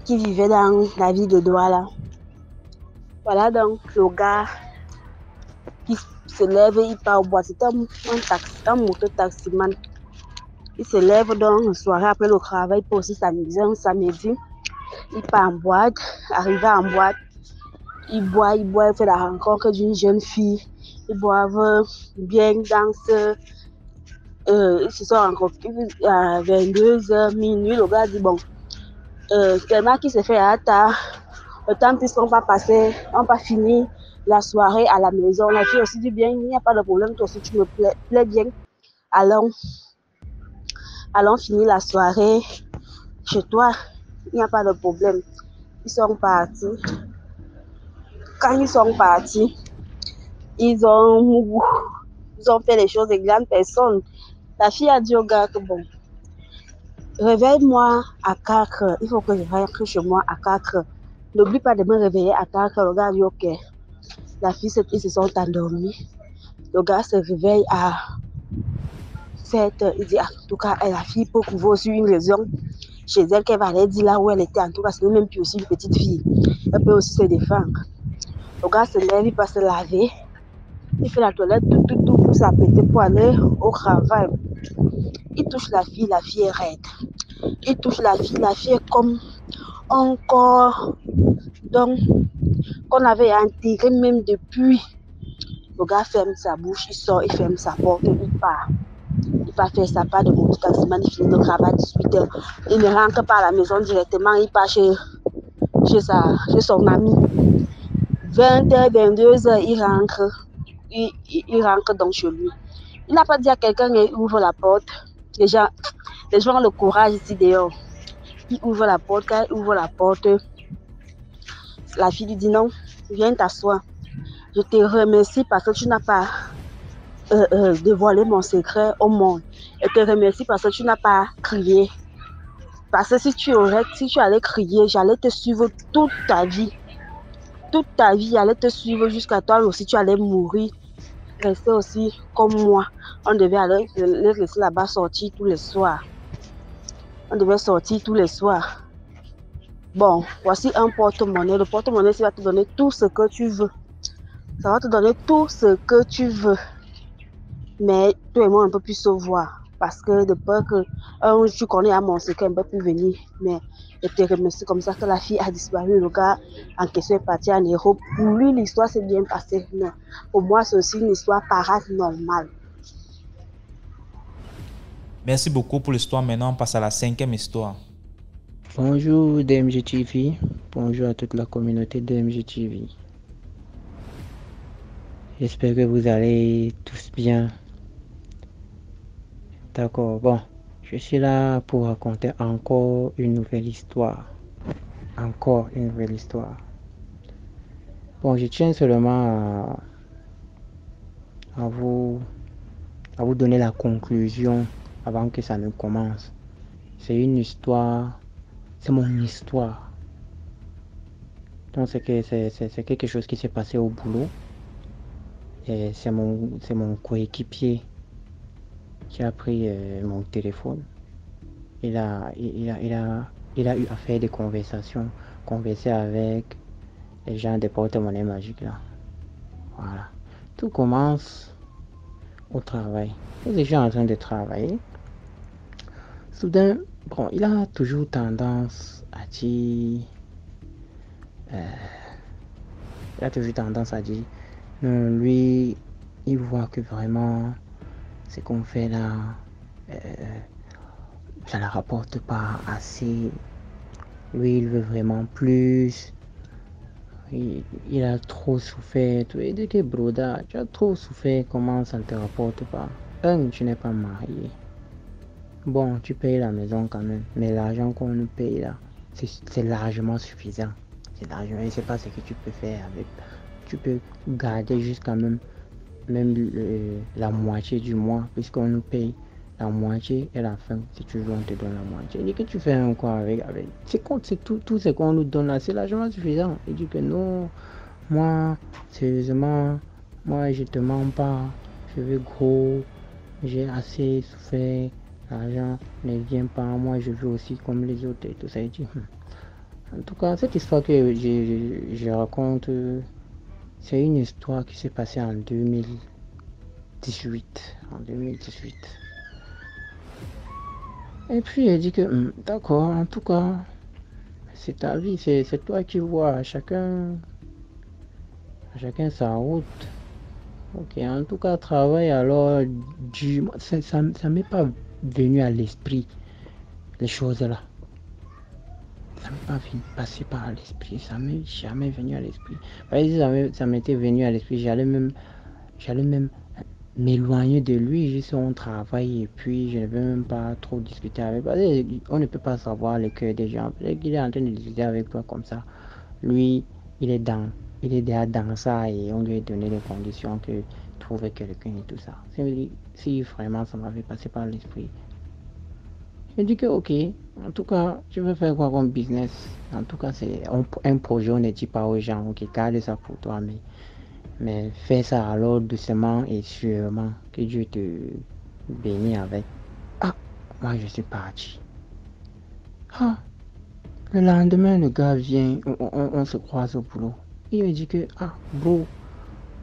vivait dans la ville de Douala. Voilà donc le gars qui se lève, il part au bois. C'est un moto-taximan. Il se lève donc une soirée après le travail pour aussi s'amuser un samedi. Il part en boîte. Arrivé en boîte, il boit, il fait la rencontre d'une jeune fille. Ils boivent bien, dansent. Ils se sont rencontrés à 22h, minuit. Le gars dit bon, tellement qu'il se fait à tard, le temps puisqu'on va passer, on va finir la soirée à la maison. La fille aussi dit bien, il n'y a pas de problème, toi aussi tu me plais bien. Allons finir la soirée chez toi, il n'y a pas de problème. Ils sont partis. Quand ils sont partis, ils ont fait les choses des grandes personnes. La fille a dit au gars que bon, réveille-moi à 4 heures. Il faut que je rentre chez moi à 4 heures. N'oublie pas de me réveiller à 4 heures. Le gars dit ok. La fille, ils se sont endormis. Le gars se réveille à Certes, il dit, ah, en tout cas, la fille peut trouver aussi une raison chez elle qu'elle va aller dire là où elle était. En tout cas, ce n'est même plus aussi une petite fille. Elle peut aussi se défendre. Le gars se lève, il passe se laver. Il fait la toilette, tout pour s'apprêter pour aller au travail. Il touche la fille est raide. Il touche la fille est comme un corps donc qu'on avait intégré même depuis. Le gars ferme sa bouche, il sort, il ferme sa porte, il part. Il va faire sa part de multitaskman, il finit le travail à 18h. Il ne rentre pas à la maison directement, il part chez son ami. 20h, 22h, il rentre donc chez lui. Il n'a pas dit à quelqu'un qu'il ouvre la porte. Les gens ont le courage ici dehors. Il ouvre la porte, quand il ouvre la porte, la fille lui dit non, viens t'asseoir. Je te remercie parce que tu n'as pas dévoilé mon secret au monde. Je te remercie parce que tu n'as pas crié. Parce que si tu allais crier, j'allais te suivre toute ta vie. Toute ta vie, j'allais te suivre jusqu'à toi aussi, tu allais mourir. Rester aussi comme moi. On devait aller les laisser là-bas sortir tous les soirs. On devait sortir tous les soirs. Bon, voici un porte-monnaie. Le porte-monnaie, ça va te donner tout ce que tu veux. Ça va te donner tout ce que tu veux. Mais toi et moi, on ne peut plus se voir. Parce que de peur que tu connais à mon secret, on ne peut plus venir. Mais je te remercie comme ça que la fille a disparu. Le gars en question est parti en Europe. Pour lui, l'histoire s'est bien passée. Mais pour moi, c'est aussi une histoire paranormale. Merci beaucoup pour l'histoire. Maintenant, on passe à la 5e histoire. Bonjour DMG TV. Bonjour à toute la communauté DMG TV. J'espère que vous allez tous bien. D'accord, bon, je suis là pour raconter encore une nouvelle histoire. Encore une nouvelle histoire. Bon, je tiens seulement à vous donner la conclusion avant que ça ne commence. C'est une histoire, c'est mon histoire. Donc c'est quelque chose qui s'est passé au boulot. Et c'est mon coéquipier qui a pris mon téléphone. Il a eu à faire des converser avec les gens des porte-monnaie magiques là. Voilà. Tout commence au travail. Nous étions en train de travailler. Soudain, bon, il a toujours tendance à dire... non, lui, il voit que vraiment ce qu'on fait là, ça ne rapporte pas assez. Lui, il veut vraiment plus. Il a trop souffert. Il dit que broda, tu as trop souffert, comment ça ne te rapporte pas? Tu n'es pas marié. Bon, tu payes la maison quand même, mais l'argent qu'on nous paye là, c'est largement suffisant. C'est largement, je ne sais pas ce que tu peux faire avec. Tu peux garder jusqu'à même la moitié du mois, puisqu'on nous paye la moitié et la fin. Si tu veux, on te donne la moitié. Il dit que tu fais un quoi avec. C'est tout ce qu'on nous donne là, c'est largement suffisant. Il dit que non, moi, sérieusement, moi je te mens pas, je veux gros, j'ai assez souffert, l'argent ne vient pas, moi je veux aussi comme les autres et tout ça. Il dit, En tout cas, cette histoire que je raconte, c'est une histoire qui s'est passée en 2018. Et puis il dit que, d'accord, en tout cas, c'est ta vie, c'est toi qui vois, chacun sa route. Ok, en tout cas, travail alors, ça m'est pas venu à l'esprit, les choses là. Ça m'est pas passé par l'esprit, ça m'est jamais venu à l'esprit. Par exemple, ça m'était venu à l'esprit, j'allais même m'éloigner de lui juste son travail et puis je ne vais même pas trop discuter avec lui. On ne peut pas savoir le cœur des gens. Peut-être qu'il est en train de discuter avec toi comme ça. Lui, il est déjà dans ça et on lui a donné les conditions que trouver quelqu'un et tout ça. Si vraiment ça m'avait passé par l'esprit. Je dis que ok, en tout cas, tu veux faire quoi comme business? En tout cas, c'est un projet, on ne dit pas aux gens, ok, garde ça pour toi, mais fais ça alors doucement et sûrement que Dieu te béni avec. Ah, moi je suis parti. Ah, le lendemain, le gars vient, on se croise au boulot. Il me dit que, ah, bro,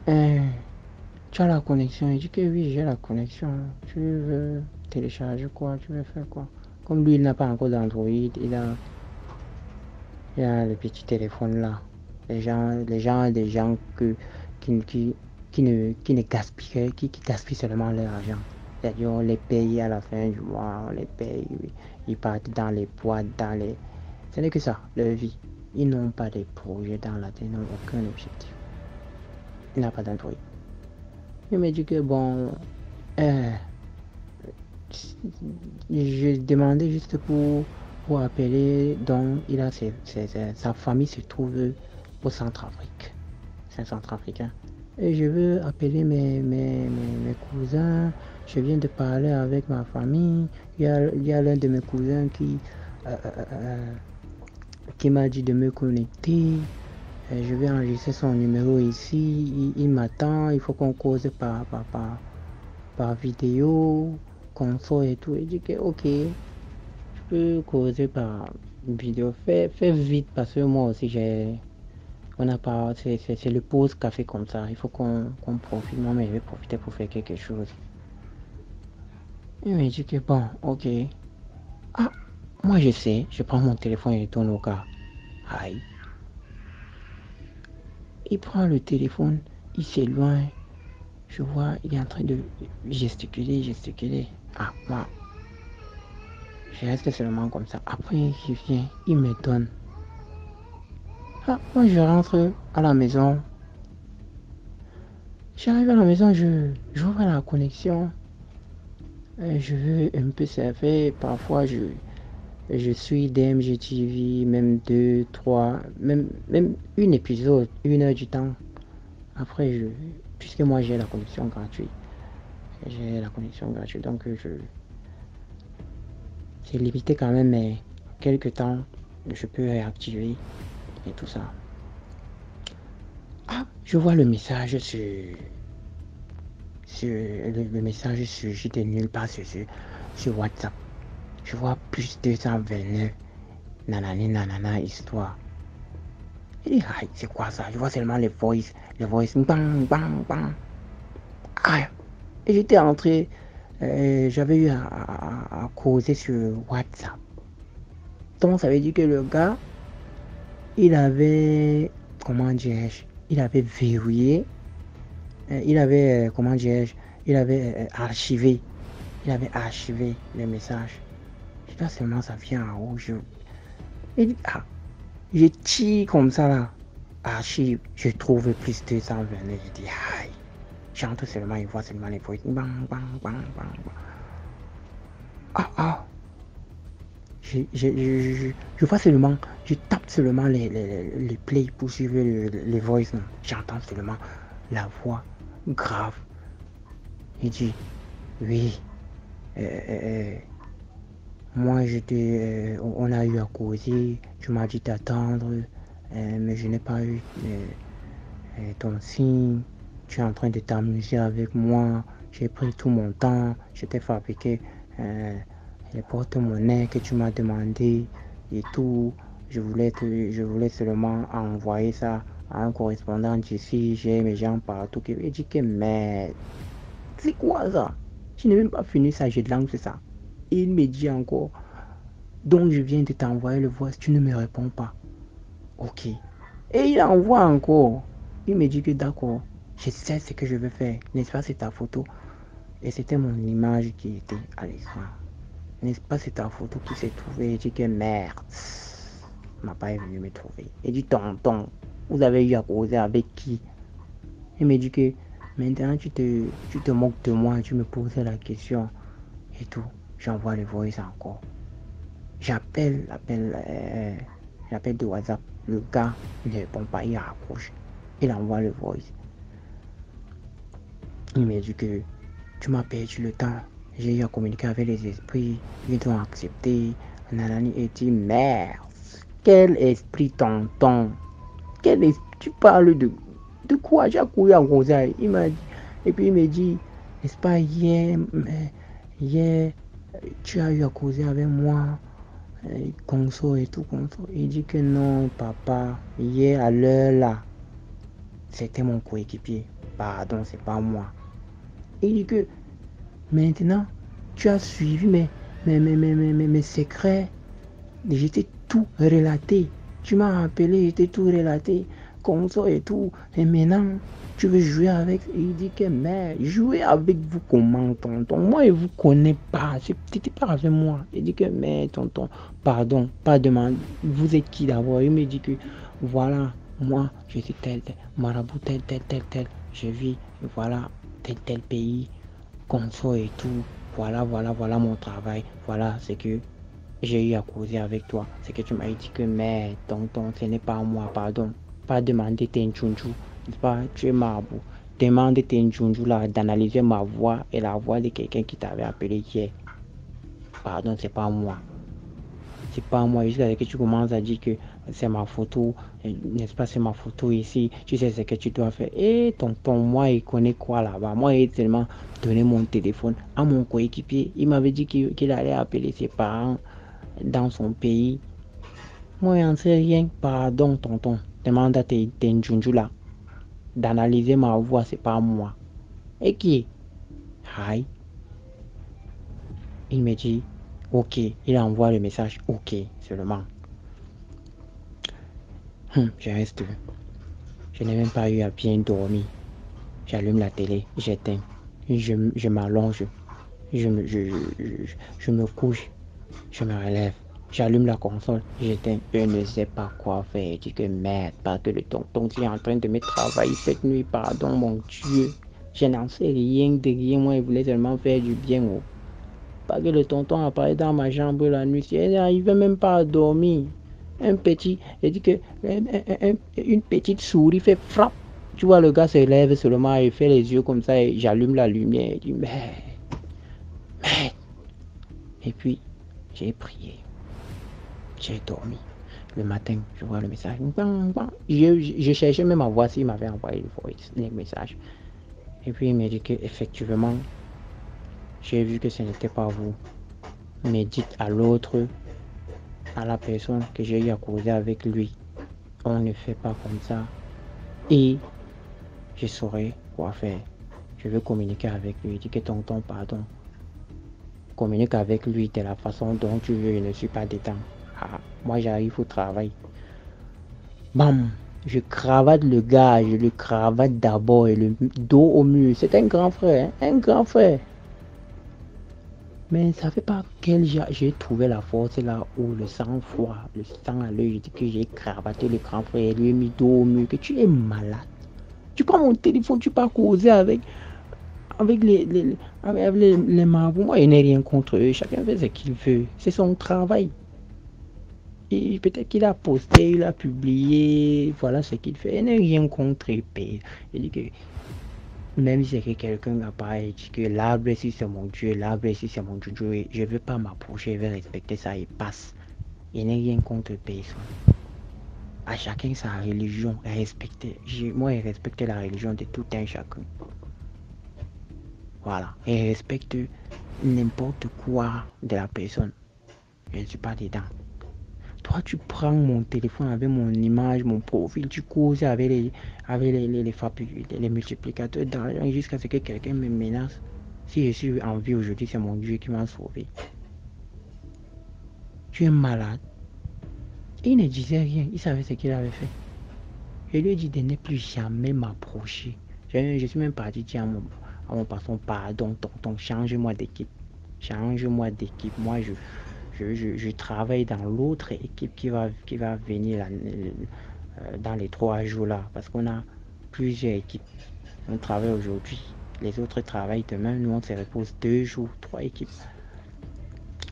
tu as la connexion. Il dit que oui, j'ai la connexion. Tu veux télécharger quoi? Tu veux faire quoi? Comme lui, il n'a pas encore d'Android, il a le petit téléphone là. Des gens qui ne gaspillent, qui gaspillent seulement leur argent. C'est-à-dire, on les paye à la fin du mois, on les paye, oui. Ils partent dans les boîtes, dans les. Ce n'est que ça, leur vie. Ils n'ont pas de projet dans la tête, ils n'ont aucun objectif. Il n'a pas d'Android. Il me dit que bon, je demandais juste pour appeler, donc il a sa famille se trouve au Centrafrique. C'est un Centrafricain. Et je veux appeler mes cousins. Je viens de parler avec ma famille. Il y a l'un de mes cousins qui m'a dit de me connecter. Je vais enregistrer son numéro ici. Il m'attend. Il faut qu'on cause par vidéo, console et tout. Il dit que ok, je peux causer par vidéo. Fais vite parce que moi aussi on n'a pas, c'est le pause café comme ça. Il faut qu'on profite. Moi, mais je vais profiter pour faire quelque chose. Il me dit que bon, ok. Ah, moi je sais. Je prends mon téléphone et je tourne au gars. Aïe. Il prend le téléphone, il s'éloigne. Je vois, il est en train de gesticuler. Ah, moi, je reste seulement comme ça. Après, il vient, il me donne. Ah, moi, je rentre à la maison. J'arrive à la maison, j'ouvre la connexion. Je veux un peu surfer. Parfois, je suis DMGTV, même 2, 3, même une épisode, 1 heure du temps. Après, puisque moi j'ai la connexion gratuite. Donc c'est limité quand même, mais quelques temps, je peux réactiver et tout ça. Ah, je vois le message le message surgit de nulle part sur WhatsApp. Je vois plus 229 nanana histoire. Il dit, ah, c'est quoi ça? Je vois seulement les voice, bang, bang, bang. Ah, et j'étais entré, j'avais eu à causer sur WhatsApp. Donc ça veut dire que le gars, il avait, comment dirais-je, il avait verrouillé, il avait archivé le message. Je sais pas seulement ça vient en rouge. Et ah, je tire comme ça là, archive, je trouve plus 229. Je dis aïe, j'entre seulement, il voit seulement les bruits, bang, bang, bang, bang. Ah. Je vois seulement, je tape seulement les plays pour suivre les voices. J'entends seulement la voix grave. Il dit, oui, moi on a eu à causer, tu m'as dit d'attendre, mais je n'ai pas eu ton signe. Tu es en train de t'amuser avec moi, j'ai pris tout mon temps, je t'ai fabriqué les porte-monnaies que tu m'as demandé et tout. Je voulais seulement envoyer ça à un correspondant d'ici. J'ai mes gens partout qui me dit que mais c'est quoi ça? Je n'ai même pas fini ça, je lance ça. Et il me dit encore, donc je viens de t'envoyer le voice, tu ne me réponds pas. Ok. Et il envoie encore. Il me dit que d'accord, je sais ce que je veux faire. N'est-ce pas, c'est ta photo? Et c'était mon image qui était à l'écran. N'est-ce pas, c'est ta photo qui s'est trouvée? Il dit que merde, ma papa est venu me trouver. Il dit tonton, vous avez eu à causer avec qui? Il me dit que maintenant tu te moques de moi, tu me poses la question et tout. J'envoie le voice encore. J'appelle de WhatsApp. Le gars ne répond pas, il raccroche. Il envoie le voice. Il me dit que tu m'as perdu le temps. J'ai eu à communiquer avec les esprits. Ils ont accepté. Nanani et dit merde. Quel esprit tonton? Quel esprit? Tu parles de quoi? J'ai couru à Rosaire. Il m'a dit. Et puis il me dit, n'est-ce pas hier, hier, tu as eu à causer avec moi, conso et tout, conso. Il dit que non, papa, hier à l'heure là, c'était mon coéquipier. Pardon, c'est pas moi. Il dit que maintenant, tu as suivi mes secrets. J'étais tout relaté. Tu m'as appelé, j'étais tout relaté. Comme ça et tout. Et maintenant, tu veux jouer avec. Il dit que, mais jouer avec vous comment, tonton? Moi, je ne vous connais pas. C'était pas avec moi. Il dit que, mais tonton, pardon, pas demande. Vous êtes qui d'abord? Il me dit que, voilà, moi, je suis tel, marabout, tel. Je vis, voilà, tel pays. Comme ça et tout. Voilà mon travail. Voilà, c'est que j'ai eu à causer avec toi. C'est que tu m'as dit que, mais tonton, ce n'est pas moi, pardon. Pas demander tes tchunchou. C'est pas, tu es marabout. Demande tes tchunchou là, d'analyser ma voix et la voix de quelqu'un qui t'avait appelé hier. Pardon, c'est pas moi. C'est pas moi. Jusqu'à ce que tu commences à dire que c'est ma photo, n'est-ce pas, c'est ma photo ici. Tu sais ce que tu dois faire. Et tonton, moi, il connaît quoi là-bas? Moi, il a tellement donné mon téléphone à mon coéquipier. Il m'avait dit qu'il allait appeler ses parents dans son pays. Moi, j'en sais rien. Pardon, tonton. Demande à tes njunju là d'analyser ma voix, c'est pas moi. Et qui? Hi. Il me dit, ok. Il envoie le message, ok, seulement. Je reste. Je n'ai même pas eu à bien dormir. J'allume la télé, j'éteins. Je m'allonge. Je me couche. Je me relève. J'allume la console, j'éteins, je ne sais pas quoi faire. Je dis que merde, parce que le tonton qui est en train de me travailler cette nuit, pardon mon Dieu. Je n'en sais rien de rien, moi il voulait seulement faire du bien. Oh. Parce que le tonton apparaît dans ma chambre la nuit, il n'arrivait même pas à dormir. Un petit, il dit que une petite souris fait frappe. Tu vois, le gars se lève seulement, il fait les yeux comme ça et j'allume la lumière. Il dit merde. Et puis, j'ai prié. J'ai dormi. Le matin, je vois le message. Je cherchais même à voir s'il m'avait envoyé le message. Et puis il m'a dit qu'effectivement, j'ai vu que ce n'était pas vous. Mais dites à l'autre, à la personne que j'ai eu à causer avec lui. On ne fait pas comme ça. Et je saurai quoi faire. Je veux communiquer avec lui. Il dit que tonton, pardon. Communique avec lui de la façon dont tu veux. Je ne suis pas dedans. Ah, moi j'arrive au travail. Bam, je cravate le gars, je le cravate d'abord et le dos au mur. C'est un grand frère, hein? Un grand frère. Mais ça fait pas quel j'ai trouvé la force là où le sang froid, le sang à l'œil, je dis que j'ai cravaté le grand frère et lui ai mis dos au mur, que tu es malade. Tu prends mon téléphone, tu pars causer avec les marabouts. Moi, je n'ai rien contre eux, chacun fait ce qu'il veut. C'est son travail. Et peut-être qu'il a posté, il a publié, voilà ce qu'il fait. Il n'est rien contre eux. Il dit que même si c'est que quelqu'un apparaît et dit que l'arbre ici c'est mon Dieu, l'arbre ici c'est mon Dieu, je ne veux pas m'approcher, je vais respecter ça, il passe. Il n'est rien contre personne. À chacun sa religion, respecter. Moi, je respecte la religion de tout un chacun. Voilà. Et respecte n'importe quoi de la personne. Je ne suis pas dedans. Toi, tu prends mon téléphone avec mon image, mon profil, tu causes avec les multiplicateurs d'argent jusqu'à ce que quelqu'un me menace. Si je suis en vie aujourd'hui, c'est mon Dieu qui m'a sauvé. Tu es malade. Et il ne disait rien, il savait ce qu'il avait fait. Je lui ai dit de ne plus jamais m'approcher. Je suis même parti dire à mon patron, pardon, tonton, change-moi d'équipe. Change-moi d'équipe. Moi, je travaille dans l'autre équipe qui va venir là, dans les 3 jours là. Parce qu'on a plusieurs équipes. On travaille aujourd'hui. Les autres travaillent demain. Nous, on se repose 2 jours, 3 équipes.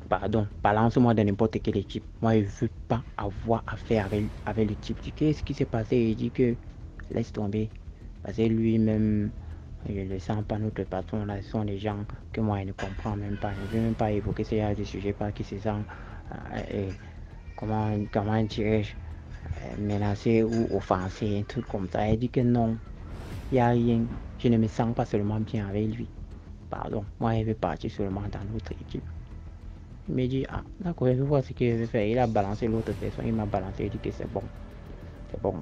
Pardon, balance-moi de n'importe quelle équipe. Moi, je ne veux pas avoir affaire avec le type. Qu'est-ce qui s'est passé? Il dit que laisse tomber. Parce que lui-même, je ne le sens pas, notre patron là, ce sont des gens que moi je ne comprends même pas. Je ne veux même pas évoquer ces sujets par qui se sent, comment dirais-je, menacé ou offensé, un truc comme ça. Il dit que non, il n'y a rien. Je ne me sens pas seulement bien avec lui. pardon, moi, je vais partir seulement dans notre équipe. Il me dit, ah, d'accord, je vais voir ce que je vais faire. Il a balancé l'autre personne, il m'a balancé, il dit que c'est bon. C'est bon.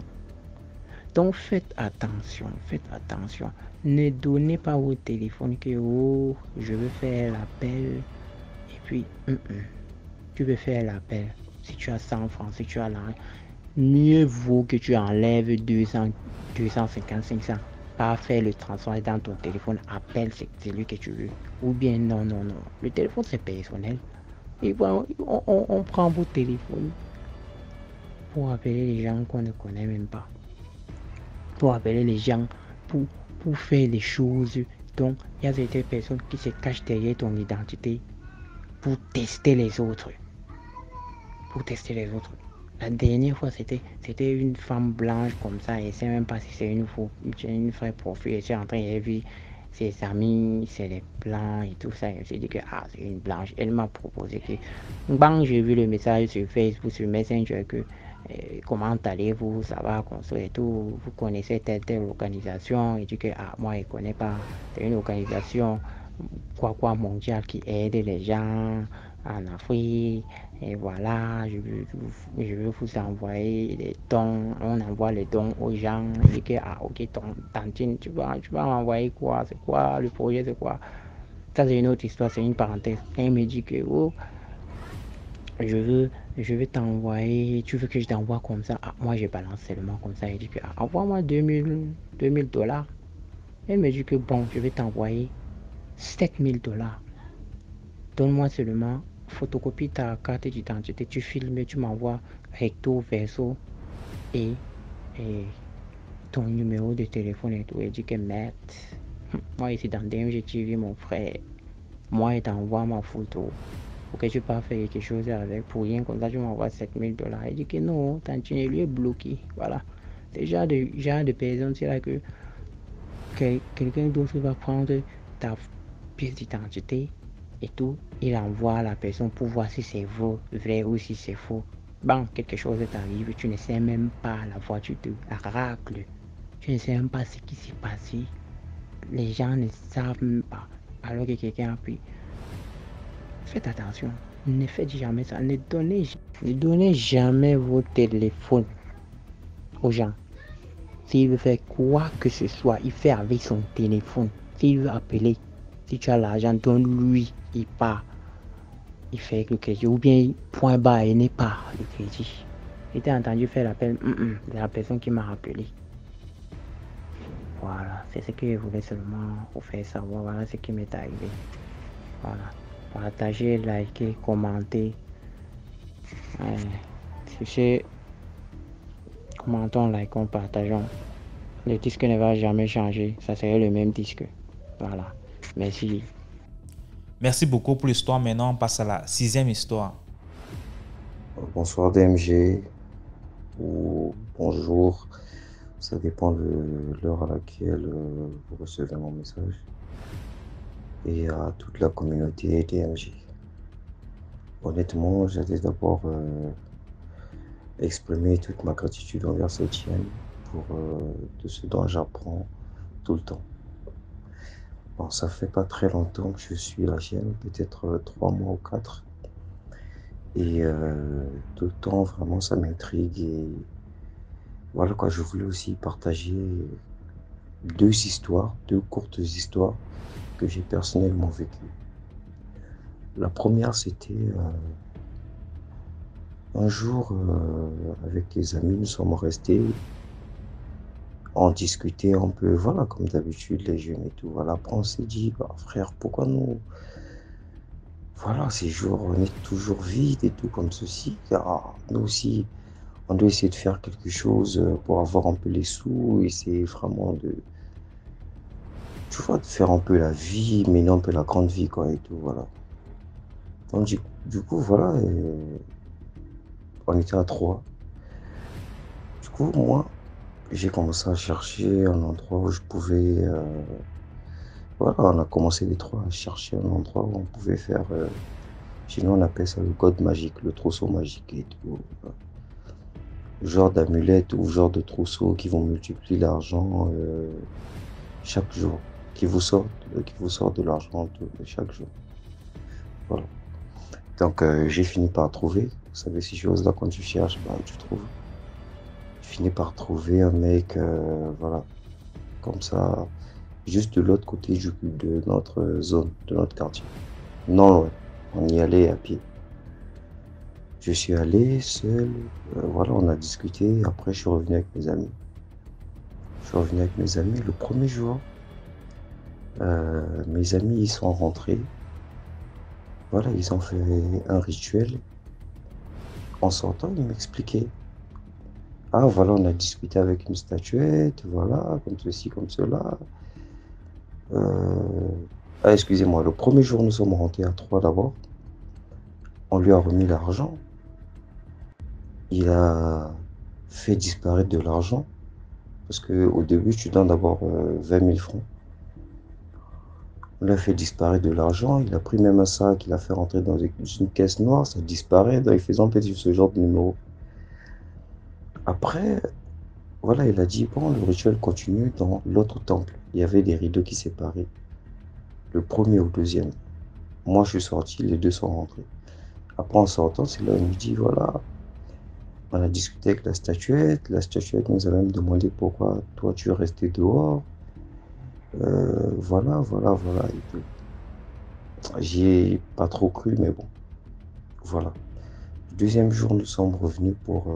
Donc, faites attention, faites attention. Ne donnez pas au téléphone que, oh, je veux faire l'appel. Et puis, tu veux faire l'appel. Si tu as 100 francs, si tu as l'argent, mieux vaut que tu enlèves 200, 250, 500. Pas faire le transfert dans ton téléphone. Appelle celui que tu veux. Ou bien, non. Le téléphone, c'est personnel. Et voilà, on prend vos téléphones pour appeler les gens qu'on ne connaît même pas. Pour appeler les gens, pour faire des choses. Donc, il y a certaines personnes qui se cachent derrière ton identité pour tester les autres. La dernière fois, c'était une femme blanche comme ça. Elle ne sait même pas si c'est une vraie profil. Elle est en train de vivre ses amis, c'est les blancs et tout ça. Elle s'est dit que c'est une blanche. Elle m'a proposé que, j'ai vu le message sur Facebook, sur Messenger, que comment allez-vous, ça va, construire et tout. Vous connaissez telle organisation. Et dit que moi, je ne connais pas. C'est une organisation mondiale qui aide les gens en Afrique. Et voilà, je veux vous envoyer des dons. On envoie les dons aux gens. Il dit que, ok, tantine, tu vas m'envoyer quoi? C'est quoi le projet? C'est quoi? Ça, c'est une autre histoire, c'est une parenthèse. Et il me dit que, je veux t'envoyer, tu veux que je t'envoie comme ça? Moi, je balance seulement comme ça. Il dit que, envoie-moi $2000. Elle me dit que, bon, je vais t'envoyer $7000. Donne-moi seulement, photocopie ta carte d'identité, tu filmes, tu m'envoies recto, verso et ton numéro de téléphone et tout. Elle dit que, merde, moi ici dans DMG TV, mon frère, moi, je t'envoie ma photo pour que tu peux faire quelque chose avec, pour rien comme ça, tu m'envoies $7000. Elle dit que non, Tantine, lui est bloqué. Voilà. C'est genre de personne, c'est là que quelqu'un d'autre va prendre ta pièce d'identité et tout, il envoie à la personne pour voir si c'est vrai ou si c'est faux. Bon, quelque chose t'arrive, tu ne sais même pas, la voiture te racle. Tu ne sais même pas ce qui s'est passé. Les gens ne savent même pas. Alors que quelqu'un a pris. Faites attention. Ne faites jamais ça. Ne donnez jamais vos téléphones aux gens. S'il veut faire quoi que ce soit, il fait avec son téléphone. S'il veut appeler, si tu as l'argent, donne-lui, il part. Il fait le crédit. Ou bien, point bas, il n'est pas le crédit. J'ai entendu faire l'appel. C'est la personne qui m'a rappelé. Voilà, c'est ce que je voulais seulement vous faire savoir. Voilà ce qui m'est arrivé. Voilà. Partagez, likez, commentez. Commentons, likons, partageons. Le disque ne va jamais changer. Ça serait le même disque. Voilà. Merci. Merci beaucoup pour l'histoire. Maintenant, on passe à la 6e histoire. Bonsoir DMG. Ou bonjour. Ça dépend de l'heure à laquelle vous recevez mon message. Et à toute la communauté DMG. Honnêtement, j'allais d'abord exprimer toute ma gratitude envers cette chaîne pour de ce dont j'apprends tout le temps. Bon, ça fait pas très longtemps que je suis la chaîne, peut-être 3 mois ou 4. Et tout le temps, vraiment, ça m'intrigue. Et voilà quoi, je voulais aussi partager 2 courtes histoires que j'ai personnellement vécues. La première, c'était un jour, avec des amis, nous sommes restés, on discutait un peu, voilà, comme d'habitude, les jeunes et tout. Voilà, après, on s'est dit, frère, pourquoi nous, voilà, ces jours, on est toujours vide et tout comme ceci, car nous aussi, on doit essayer de faire quelque chose pour avoir un peu les sous, essayer vraiment de, tu vois, de faire un peu la vie, mener un peu la grande vie, quoi, et tout, voilà. Donc, du coup, voilà, on était à 3. Du coup, moi, j'ai commencé à chercher un endroit où je pouvais, voilà, on a commencé les 3 à chercher un endroit où on pouvait faire, chez nous on appelle ça le code magique, le trousseau magique et tout. Genre d'amulette ou genre de trousseau qui vont multiplier l'argent chaque jour. qui vous sort de l'argent de chaque jour. Voilà. Donc j'ai fini par trouver. Vous savez, ces choses-là, quand tu cherches, ben, tu trouves. J'ai fini par trouver un mec, voilà, comme ça, juste de l'autre côté de notre zone, de notre quartier. Non loin. On y allait à pied. Je suis allé seul, voilà, on a discuté. Après, je suis revenu avec mes amis. Le premier jour, mes amis, ils sont rentrés. Voilà, ils ont fait un rituel. En sortant, ils m'expliquaient. Ah, voilà, on a discuté avec une statuette, voilà, comme ceci, comme cela. Ah, excusez-moi, le premier jour, nous sommes rentrés à 3 d'abord. On lui a remis l'argent. Il a fait disparaître de l'argent. Parce qu'au début, tu donnes d'abord 20 000 francs. On l'a fait disparaître de l'argent. Il a pris même un sac, il a fait rentrer dans une caisse noire. Ça disparaît. Donc, il faisait peut-être ce genre de numéro. Après, voilà, il a dit, bon, le rituel continue dans l'autre temple. Il y avait des rideaux qui séparaient le premier au deuxième. Moi, je suis sorti, les deux sont rentrés. Après, en sortant, c'est là où il me dit, voilà, on a discuté avec la statuette. La statuette nous a même demandé pourquoi toi, tu es resté dehors. Voilà. Et tout. J'y ai pas trop cru, mais bon, voilà. Le deuxième jour, nous sommes revenus pour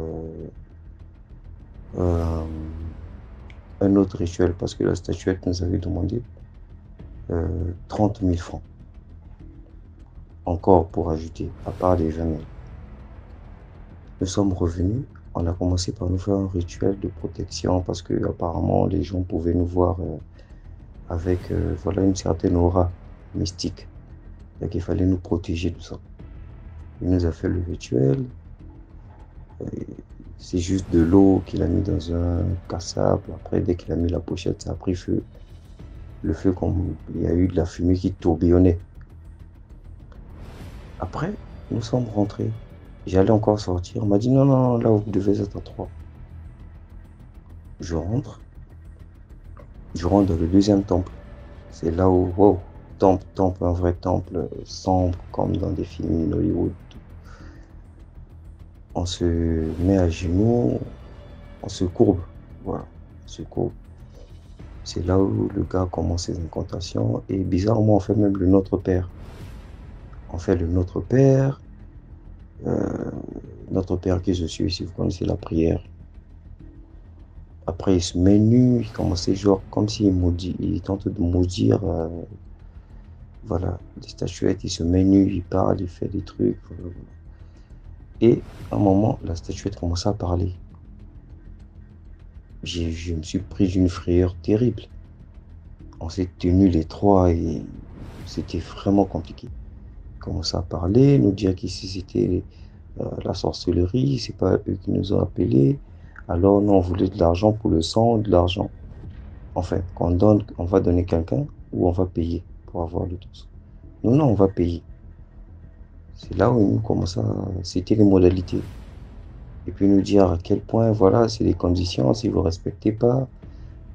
un autre rituel parce que la statuette nous avait demandé 30 000 francs. Encore pour ajouter, à part les 20 000. Nous sommes revenus. On a commencé par nous faire un rituel de protection parce que apparemment les gens pouvaient nous voir avec voilà, une certaine aura mystique. Donc il fallait nous protéger de ça. Il nous a fait le rituel. C'est juste de l'eau qu'il a mis dans un cassable. Après, dès qu'il a mis la pochette, ça a pris feu. Le feu, comme il y a eu de la fumée qui tourbillonnait. Après, nous sommes rentrés. J'allais encore sortir. On m'a dit non, là, vous devez être à 3. Je rentre dans le deuxième temple. C'est là où, wow, temple, un vrai temple sombre, comme dans des films Hollywood. On se met à genoux, on se courbe. Voilà, on se courbe. C'est là où le gars commence ses incantations. Et bizarrement, on fait même le Notre Père. On fait le Notre Père. Notre Père qui je suis, si vous connaissez la prière. Après, il se met nu, il commençait genre comme s'il maudit, il tente de maudire, voilà, des statuettes, il se met nu, il parle, il fait des trucs, voilà. Et à un moment, la statuette commence à parler. Je me suis pris d'une frayeur terrible. On s'est tenus les trois et c'était vraiment compliqué. Il commence à parler, nous dire qu'ici c'était la sorcellerie, c'est pas eux qui nous ont appelés. Alors nous on voulait de l'argent pour le sang, de l'argent. Enfin, quand on va donner quelqu'un ou on va payer pour avoir le tout. Non, on va payer. C'est là où nous commençons c'était les modalités. Et puis nous dire à quel point, voilà, c'est les conditions, si vous ne respectez pas,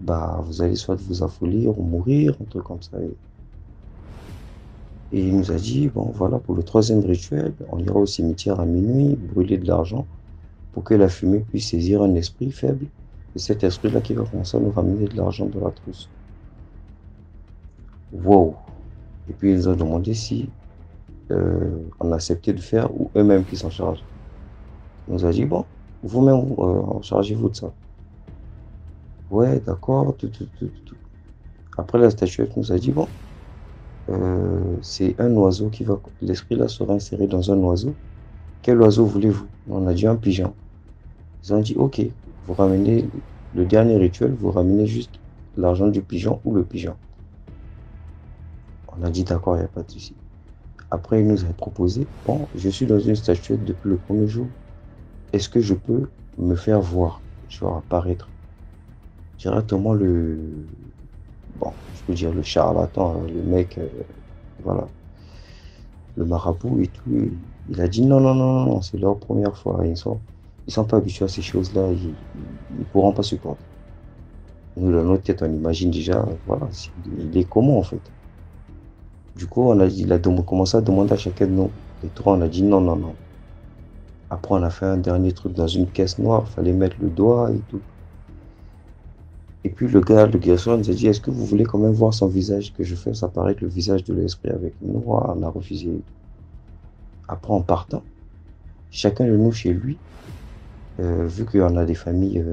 bah vous allez soit vous affolir ou mourir, un truc comme ça. Et il nous a dit, bon voilà, pour le troisième rituel, on ira au cimetière à minuit, brûler de l'argent, pour que la fumée puisse saisir un esprit faible. Et cet esprit-là qui va commencer à nous ramener de l'argent de la trousse. Wow! Et puis ils nous ont demandé si on acceptait de faire ou eux-mêmes qui s'en chargent. On nous a dit, bon, vous-même, chargez-vous de ça. Ouais, d'accord. Après, la statuette nous a dit, bon, c'est un oiseau qui va... L'esprit là sera inséré dans un oiseau. Quel oiseau voulez-vous? On a dit un pigeon. Ils ont dit, ok, vous ramenez le dernier rituel, vous ramenez juste l'argent du pigeon ou le pigeon. On a dit, d'accord, il n'y a pas de souci. Après, il nous a proposé, bon, je suis dans une statuette depuis le premier jour. Est-ce que je peux me faire voir, genre apparaître? Directement bon, je peux dire le charlatan, le mec, voilà, le marabout et tout. Il a dit non, c'est leur première fois. Ils sont pas habitués à ces choses-là, ils pourront pas supporter. Nous, dans notre tête, on imagine déjà, voilà, il est comment en fait. Du coup, il a commencé à demander à chacun de nous. Les trois, on a dit non, non, non. Après, on a fait un dernier truc dans une caisse noire, il fallait mettre le doigt et tout. Et puis le garçon nous a dit, est-ce que vous voulez quand même voir son visage, que je fasse apparaître le visage de l'esprit avec nous? On a refusé. Après, en partant, chacun de nous chez lui, vu qu'on a des familles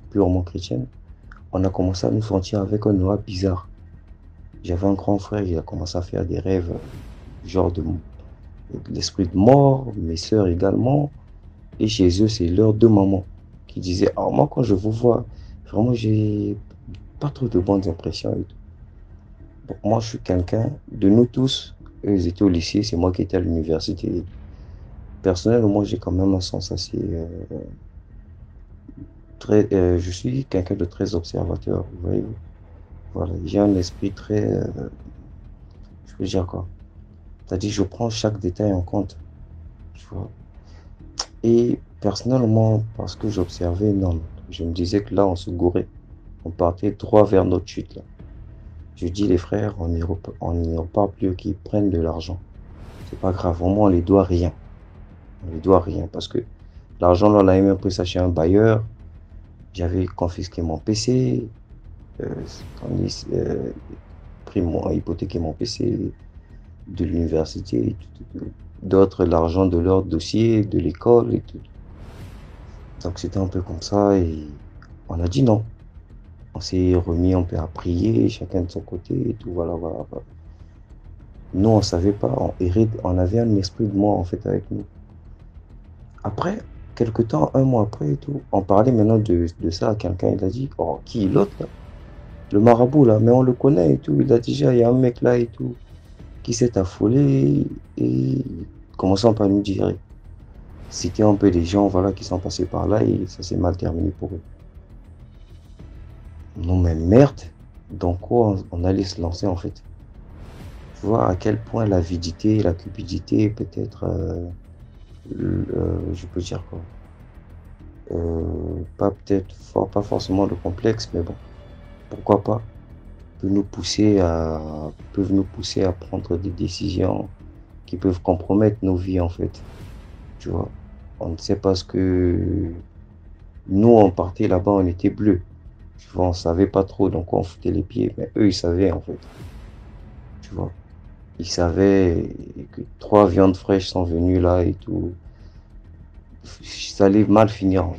purement chrétiennes, on a commencé à nous sentir avec un aura bizarre. J'avais un grand frère, il a commencé à faire des rêves, genre de l'esprit de mort, mes sœurs également. Et chez eux, c'est leurs deux mamans qui disaient, ah, moi, quand je vous vois, vraiment, j'ai pas trop de bonnes impressions et tout. Donc, moi, je suis quelqu'un, de nous tous, eux, ils étaient au lycée, c'est moi qui étais à l'université. Personnellement, moi, j'ai quand même un sens assez. Je suis quelqu'un de très observateur, vous voyez. Voilà, j'ai un esprit très. Je veux dire quoi? C'est-à-dire, je prends chaque détail en compte. Tu vois. Et personnellement, parce que j'observais, non, je me disais que là, on se gourait. On partait droit vers notre chute, là. Je dis, les frères, on n'y repart plus qu'ils prennent de l'argent. C'est pas grave, vraiment, on les doit rien. On les doit rien, parce que l'argent, là, on avait même pris ça chez un bailleur. J'avais confisqué mon PC, hypothéqué mon PC de l'université, d'autres l'argent de leur dossier, de l'école et tout. Donc c'était un peu comme ça et on a dit non. On s'est remis un peu à prier, chacun de son côté et tout, voilà, voilà. Nous, on savait pas, on avait un esprit de moi en fait avec nous. Après, quelque temps, un mois après et tout, on parlait maintenant de ça à quelqu'un, il a dit, oh, qui, l'autre là? Le marabout là, mais on le connaît et tout, il a déjà, il y a un mec là et tout, qui s'est affolé et commençant par nous dire, c'était un peu des gens voilà, qui sont passés par là et ça s'est mal terminé pour eux. Non mais merde, dans quoi on allait se lancer en fait? Tu vois à quel point l'avidité, la cupidité, peut-être, je peux dire quoi? Pas peut-être fort, pas forcément le complexe, mais bon, pourquoi pas, peuvent nous pousser à prendre des décisions qui peuvent compromettre nos vies en fait. Tu vois, on ne sait pas ce que nous on partait là-bas, on était bleus. Tu vois, on savait pas trop donc on foutait les pieds, mais eux ils savaient en fait. Tu vois, ils savaient que 3 viandes fraîches sont venues là et tout. Ça allait mal finir.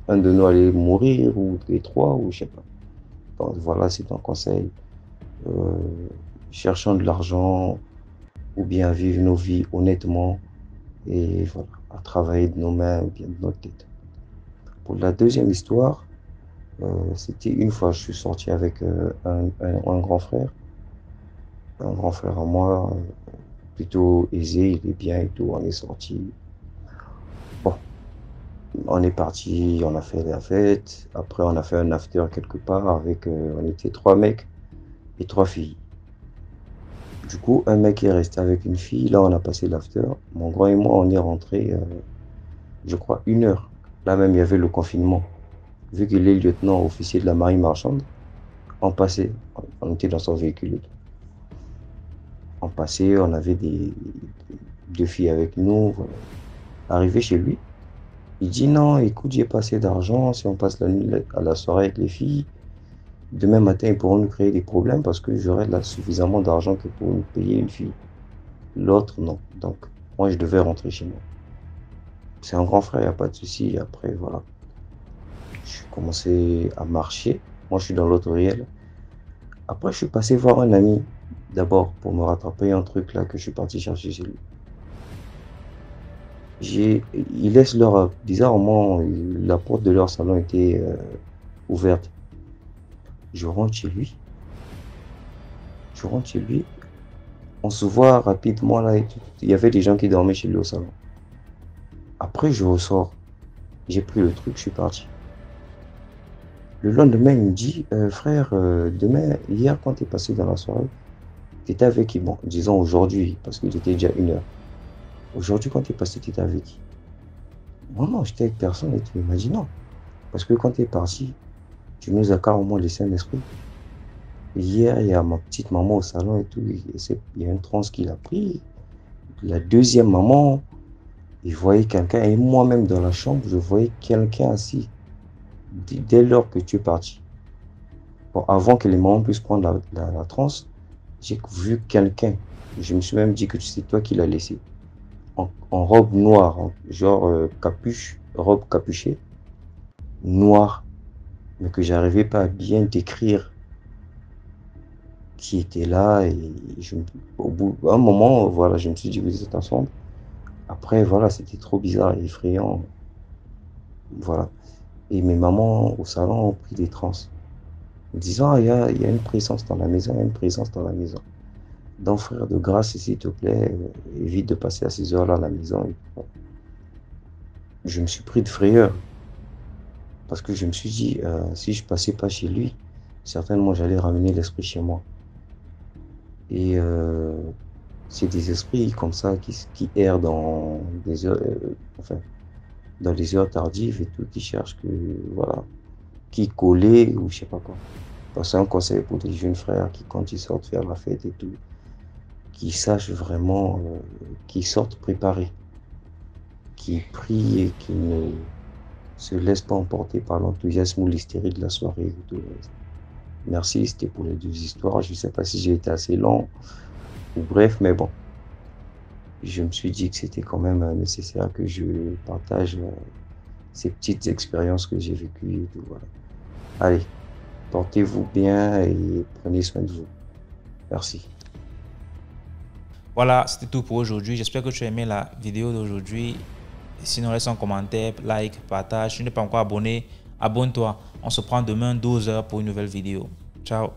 Un de nous allait mourir ou les trois ou je sais pas. Donc voilà, c'est un conseil. Cherchons de l'argent ou bien vivre nos vies honnêtement et voilà, à travailler de nos mains ou bien de notre tête. Pour la deuxième histoire, c'était une fois je suis sorti avec un grand frère. Un grand frère à moi, plutôt aisé, il est bien et tout, on est sorti. Bon, on est parti, on a fait la fête. Après, on a fait un after quelque part avec, on était 3 mecs et 3 filles. Du coup, un mec est resté avec une fille. Là, on a passé l'after. Mon grand et moi, on est rentré, je crois, 1 heure. Là même, il y avait le confinement. Vu qu'il est lieutenant officier de la marine marchande, on passait. On était dans son véhicule et tout. On passait, on avait 2 filles avec nous. Voilà. Arrivé chez lui, il dit non, écoute, j'ai pas assez d'argent. Si on passe la nuit à la soirée avec les filles, demain matin, ils pourront nous créer des problèmes parce que j'aurai là suffisamment d'argent que pour nous payer une fille. L'autre, non. Donc, moi, je devais rentrer chez moi. C'est un grand frère, il n'y a pas de souci. Après, voilà. Je commencé à marcher. Moi, je suis dans l'autre réel. Après, je suis passé voir un ami. D'abord, pour me rattraper un truc là que je suis parti chercher chez lui. Ils laissent leur. Bizarrement, la porte de leur salon était ouverte. Je rentre chez lui. On se voit rapidement là et tout. Il y avait des gens qui dormaient chez lui au salon. Après, je ressors. J'ai pris le truc, je suis parti. Le lendemain, il me dit, frère, hier, quand tu es passé dans la soirée, tu étais avec qui? Bon, disons aujourd'hui, parce qu'il était déjà 1 heure. Aujourd'hui, quand tu es passé, tu étais avec qui? Moi, non, j'étais avec personne et tout. Il m'a dit non. Parce que quand tu es parti, Tu nous as carrément laissé un esprit. Hier, il y a ma petite maman au salon et tout. Il y a une transe qu'il a pris. La deuxième maman, il voyait quelqu'un. Et moi-même dans la chambre, je voyais quelqu'un assis. Dès lors que tu es parti. Bon, avant que les mamans puissent prendre la transe, j'ai vu quelqu'un. Je me suis même dit que c'est toi qui l'as laissé. En robe noire, genre capuche, robe capuchée, noire, mais que j'arrivais pas à bien décrire qui était là. Et au bout d'un moment, voilà, je me suis dit, vous êtes ensemble. Après, voilà, c'était trop bizarre et effrayant. Voilà. Et mes mamans au salon ont pris des transes, me disant, ah, il y a une présence dans la maison, il y a une présence dans la maison. Donc, frère, de grâce, s'il te plaît, évite de passer à ces heures-là à la maison. Je me suis pris de frayeur. Parce que je me suis dit, si je passais pas chez lui, certainement j'allais ramener l'esprit chez moi. Et c'est des esprits comme ça qui errent dans des heures, dans les heures tardives et tout, qui cherchent voilà, qui coller ou je sais pas quoi. C'est un conseil pour les jeunes frères qui, quand ils sortent faire la fête et tout, qui sachent vraiment, qui sortent préparés, qui prient et qui ne se laissent pas emporter par l'enthousiasme ou l'hystérie de la soirée et tout le reste. Merci, c'était pour les 2 histoires. Je ne sais pas si j'ai été assez long ou bref, mais bon. Je me suis dit que c'était quand même nécessaire que je partage ces petites expériences que j'ai vécues et tout, voilà. Allez, portez-vous bien et prenez soin de vous. Merci. Voilà, c'était tout pour aujourd'hui. J'espère que tu as aimé la vidéo d'aujourd'hui. Sinon, laisse un commentaire, like, partage. Si tu n'es pas encore abonné, abonne-toi. On se prend demain 12h pour une nouvelle vidéo. Ciao.